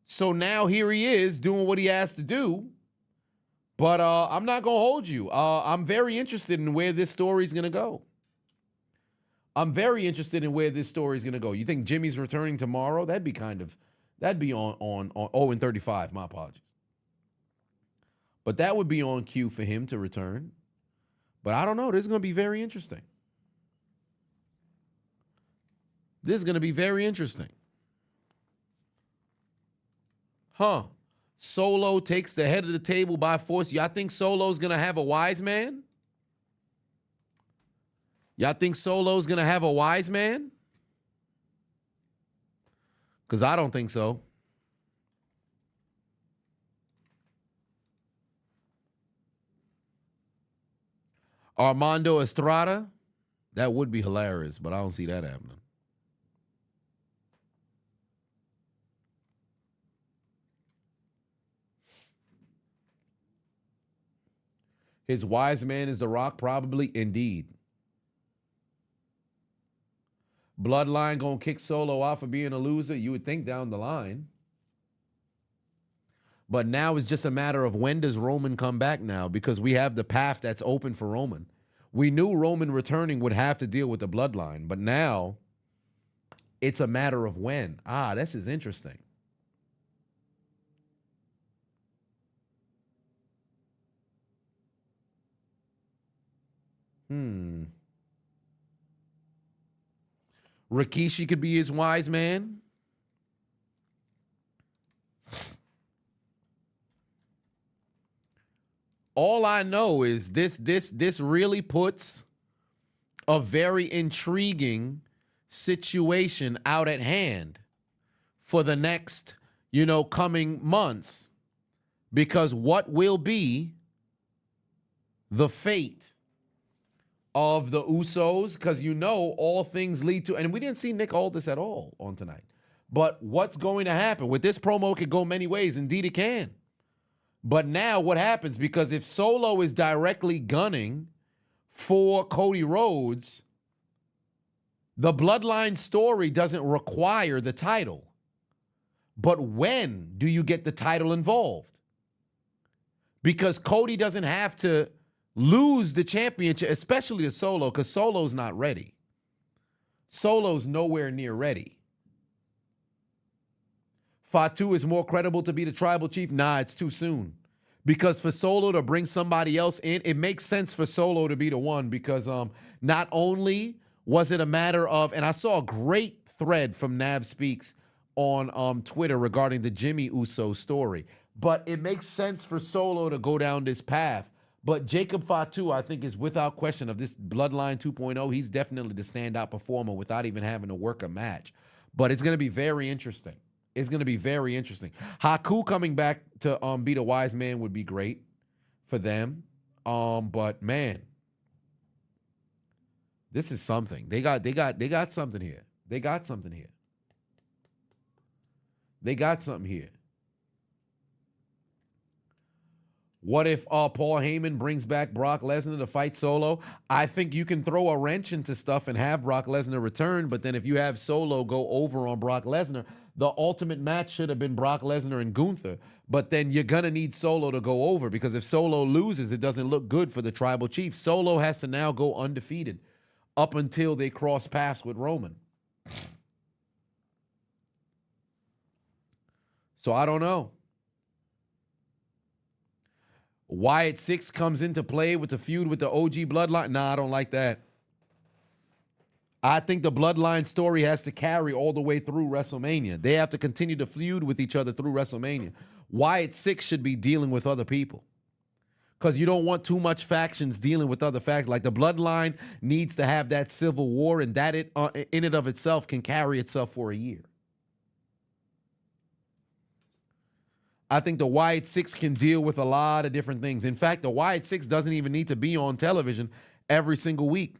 So now here he is doing what he has to do. But I'm not going to hold you. I'm very interested in where this story is going to go. I'm very interested in where this story is going to go. You think Jimmy's returning tomorrow? That'd be on 0 and 35. My apologies. But that would be on cue for him to return. But I don't know. This is going to be very interesting. This is going to be very interesting. Huh. Solo takes the head of the table by force. Y'all think Solo's going to have a wise man? Y'all think Solo's going to have a wise man? Because I don't think so. Armando Estrada? That would be hilarious, but I don't see that happening. His wise man is The Rock, probably, indeed. Bloodline gonna kick Solo out for being a loser, you would think down the line. But now it's just a matter of when does Roman come back now, because we have the path that's open for Roman. We knew Roman returning would have to deal with the bloodline, but now it's a matter of when. This is interesting. Rikishi could be his wise man. All I know is this really puts a very intriguing situation out at hand for the next, coming months, because what will be the fate of the Usos, because all things lead to, and we didn't see Nick Aldis at all on tonight, but what's going to happen with this promo could go many ways. Indeed it can. But now what happens, because if Solo is directly gunning for Cody Rhodes, the bloodline story doesn't require the title. But when do you get the title involved? Because Cody doesn't have to lose the championship, especially to Solo, because Solo's not ready. Solo's nowhere near ready. Fatu is more credible to be the tribal chief. Nah, it's too soon. Because for Solo to bring somebody else in, it makes sense for Solo to be the one, because not only was it a matter of, and I saw a great thread from Nav Speaks on Twitter regarding the Jimmy Uso story, but it makes sense for Solo to go down this path. But Jacob Fatu, I think, is without question of this Bloodline 2.0. He's definitely the standout performer without even having to work a match. But it's going to be very interesting. It's going to be very interesting. Haku coming back to be the wise man would be great for them. But man, this is something. They got something here. They got something here. They got something here. What if Paul Heyman brings back Brock Lesnar to fight Solo? I think you can throw a wrench into stuff and have Brock Lesnar return, but then if you have Solo go over on Brock Lesnar, the ultimate match should have been Brock Lesnar and Gunther. But then you're going to need Solo to go over, because if Solo loses, it doesn't look good for the Tribal Chief. Solo has to now go undefeated up until they cross paths with Roman. So I don't know. Wyatt 6 comes into play with the feud with the OG Bloodline. Nah, I don't like that. I think the Bloodline story has to carry all the way through WrestleMania. They have to continue to feud with each other through WrestleMania. Wyatt 6 should be dealing with other people, because you don't want too much factions dealing with other factions. Like the Bloodline needs to have that civil war, and that in and of itself can carry itself for a year. I think the Wyatt 6 can deal with a lot of different things. In fact, the Wyatt 6 doesn't even need to be on television every single week.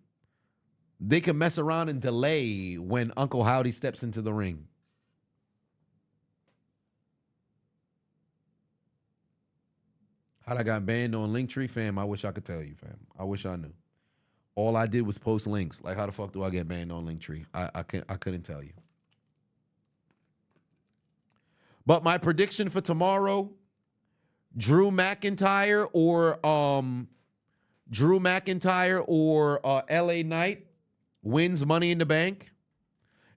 They can mess around and delay when Uncle Howdy steps into the ring. How'd I got banned on Linktree, fam? I wish I could tell you, fam. I wish I knew. All I did was post links. Like, how the fuck do I get banned on Linktree? I couldn't tell you. But my prediction for tomorrow, Drew McIntyre or LA Knight wins Money in the Bank.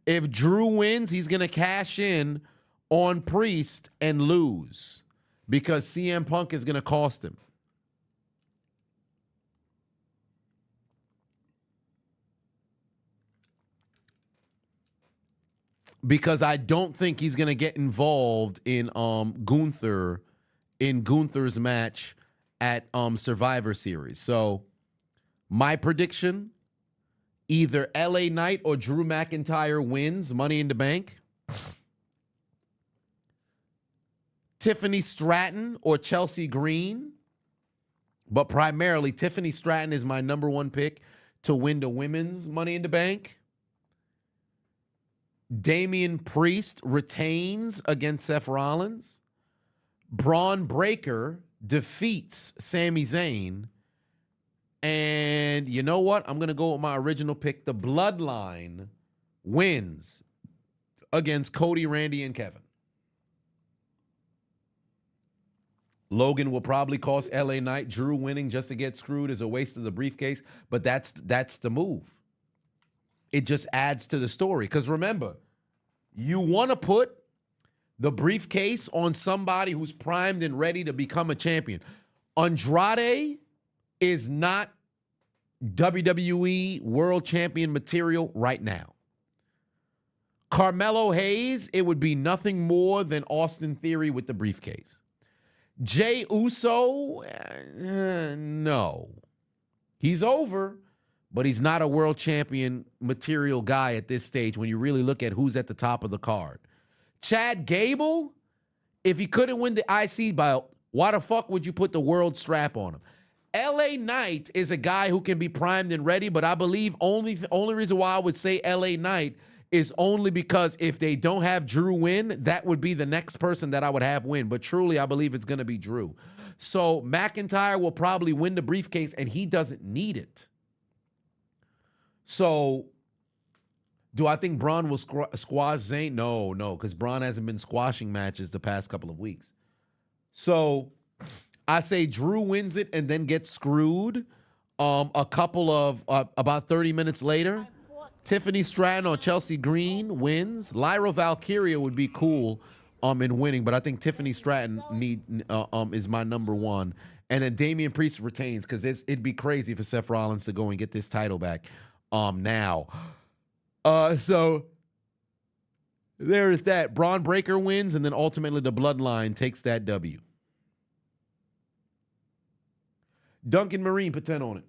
If Drew wins, he's going to cash in on Priest and lose, because CM Punk is going to cost him. Because I don't think he's going to get involved in Gunther's match at Survivor Series. So my prediction, either LA Knight or Drew McIntyre wins Money in the Bank. Tiffany Stratton or Chelsea Green. But primarily, Tiffany Stratton is my number one pick to win the women's Money in the Bank. Damian Priest retains against Seth Rollins. Braun Breaker defeats Sami Zayn. And you know what? I'm going to go with my original pick. The Bloodline wins against Cody, Randy, and Kevin. Logan will probably cost LA Knight. Drew winning just to get screwed is a waste of the briefcase. But that's the move. It just adds to the story. Because remember, you want to put the briefcase on somebody who's primed and ready to become a champion. Andrade is not WWE World Champion material right now. Carmelo Hayes, it would be nothing more than Austin Theory with the briefcase. Jey Uso, no. He's over, but he's not a world champion material guy at this stage when you really look at who's at the top of the card. Chad Gable, if he couldn't win the IC belt, why the fuck would you put the world strap on him? LA Knight is a guy who can be primed and ready, but I believe only reason why I would say LA Knight is only because if they don't have Drew win, that would be the next person that I would have win. But truly, I believe it's going to be Drew. So McIntyre will probably win the briefcase, and he doesn't need it. So do I think Braun will squash Zayn? No, because Braun hasn't been squashing matches the past couple of weeks. So I say Drew wins it and then gets screwed a couple of, about 30 minutes later. Tiffany Stratton or Chelsea Green wins. Lyra Valkyria would be cool in winning, but I think Tiffany Stratton is my number one. And then Damian Priest retains, because it'd be crazy for Seth Rollins to go and get this title back now. So there is that. Braun Breaker wins, and then ultimately the Bloodline takes that W. Duncan Marine, put 10 on it.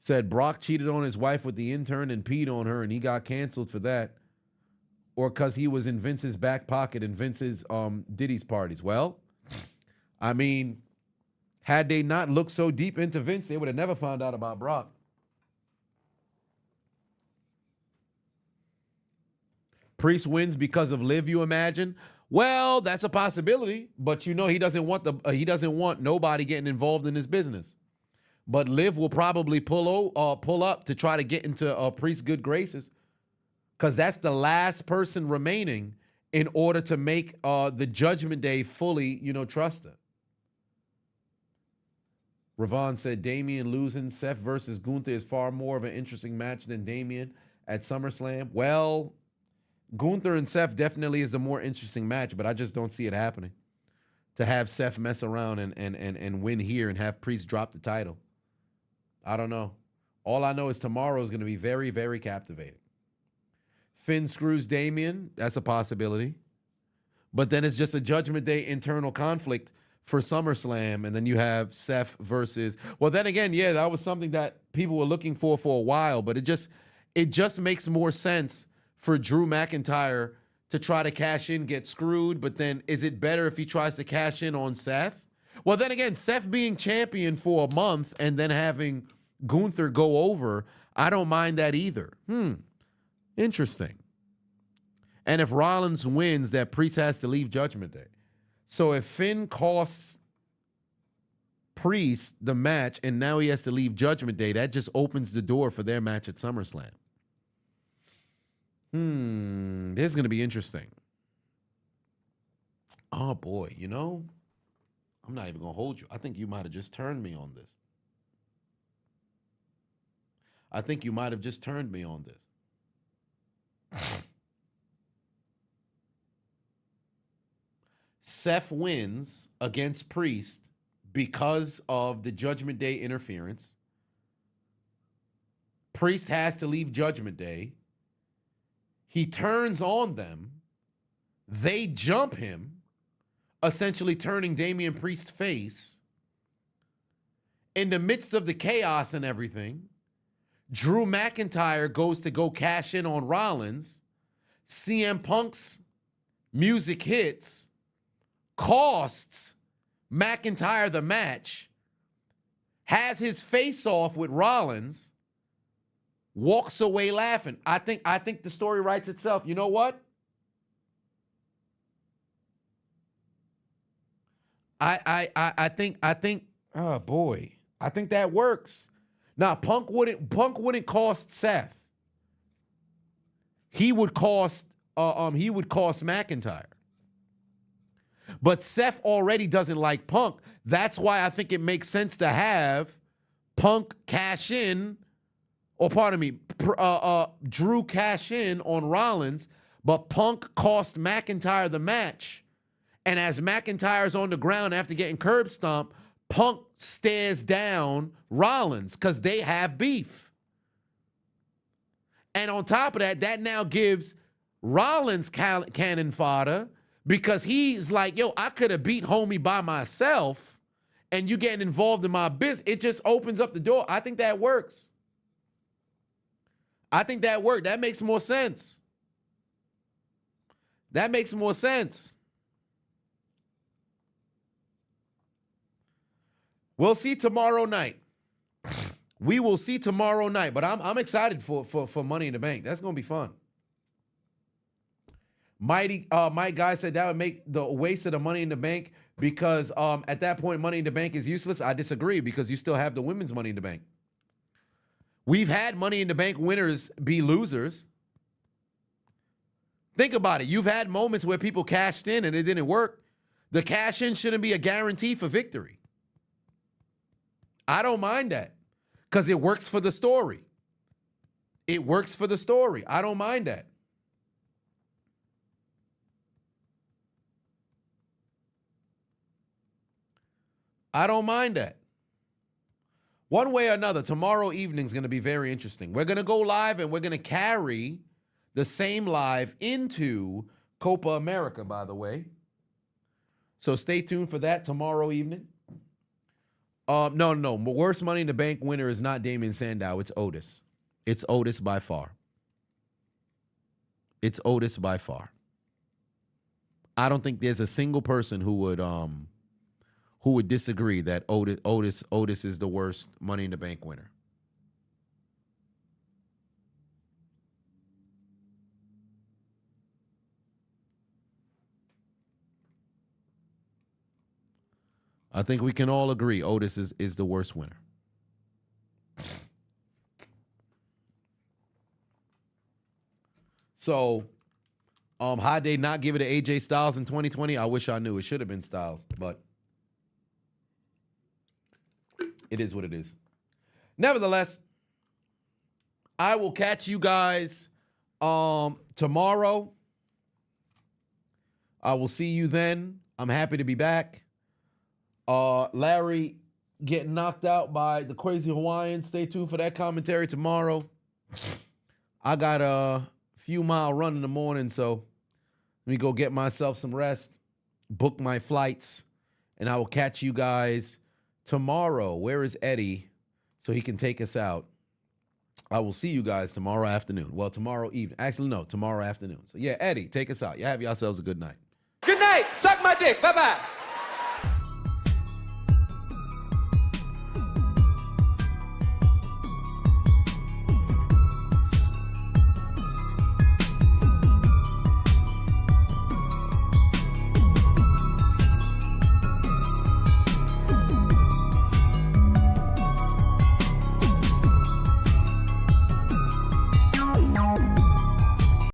Said Brock cheated on his wife with the intern and peed on her, and he got canceled for that. Or because he was in Vince's back pocket in Vince's Diddy's parties. Well, I mean, had they not looked so deep into Vince, they would have never found out about Brock. Priest wins because of Liv, you imagine? Well, that's a possibility, but you know he doesn't want nobody getting involved in his business. but Liv will probably pull up to try to get into Priest's good graces, because that's the last person remaining in order to make the Judgment Day fully, trusted. Ravon said Damian losing Seth versus Gunther is far more of an interesting match than Damian at SummerSlam. Well, Gunther and Seth definitely is the more interesting match, but I just don't see it happening. To have Seth mess around and win here and have Priest drop the title. I don't know. All I know is tomorrow is going to be very, very captivating. Finn screws Damian. That's a possibility. But then it's just a Judgment Day internal conflict for SummerSlam, and then you have Seth versus. Well, then again, yeah, that was something that people were looking for a while, but it just makes more sense for Drew McIntyre to try to cash in, get screwed. But then, is it better if he tries to cash in on Seth? Well, then again, Seth being champion for a month and then having Gunther go over, I don't mind that either. Interesting. And if Rollins wins, that Priest has to leave Judgment Day. So if Finn costs Priest the match and now he has to leave Judgment Day, that just opens the door for their match at SummerSlam. This is going to be interesting. Oh, boy. I'm not even going to hold you. I think you might have just turned me on this. Seth wins against Priest because of the Judgment Day interference. Priest has to leave Judgment Day. He turns on them. They jump him, essentially turning Damian Priest's face. In the midst of the chaos and everything, Drew McIntyre goes to go cash in on Rollins. CM Punk's music hits, costs McIntyre the match, has his face off with Rollins, walks away laughing. I think the story writes itself. You know what? I think oh boy. I think that works. Now Punk wouldn't cost Seth. He would cost McIntyre. But Seth already doesn't like Punk. That's why I think it makes sense to have Punk cash in, or pardon me, Drew cash in on Rollins, but Punk cost McIntyre the match. And as McIntyre's on the ground after getting curb stomped, Punk stares down Rollins because they have beef. And on top of that, that now gives Rollins cannon fodder, because he's like, yo, I could have beat homie by myself, and you getting involved in my business. It just opens up the door. I think that works. That makes more sense. We'll see tomorrow night. We will see tomorrow night, but I'm excited for Money in the Bank. That's gonna be fun. Mike Guy said that would make the waste of the Money in the Bank, because at that point Money in the Bank is useless. I disagree, because you still have the women's Money in the Bank. We've had Money in the Bank winners be losers. Think about it. You've had moments where people cashed in and it didn't work. The cash in shouldn't be a guarantee for victory. I don't mind that, because it works for the story. I don't mind that. One way or another, tomorrow evening is going to be very interesting. We're going to go live, and we're going to carry the same live into Copa America, by the way. So stay tuned for that tomorrow evening. No. Worst Money in the Bank winner is not Damien Sandow. It's Otis. It's Otis by far. I don't think there's a single person who would disagree that Otis is the worst Money in the Bank winner. I think we can all agree Otis is the worst winner. So, how'd they not give it to AJ Styles in 2020? I wish I knew. It should have been Styles, but it is what it is. Nevertheless, I will catch you guys tomorrow. I will see you then. I'm happy to be back. Larry getting knocked out by the Crazy Hawaiian. Stay tuned for that commentary tomorrow. I got a few mile run in the morning, so let me go get myself some rest, book my flights, and I will catch you guys tomorrow. Where is Eddie so he can take us out? I will see you guys tomorrow afternoon. Well, tomorrow evening. Actually, no, tomorrow afternoon. So, yeah, Eddie, take us out. You have yourselves a good night. Good night. Suck my dick. Bye-bye.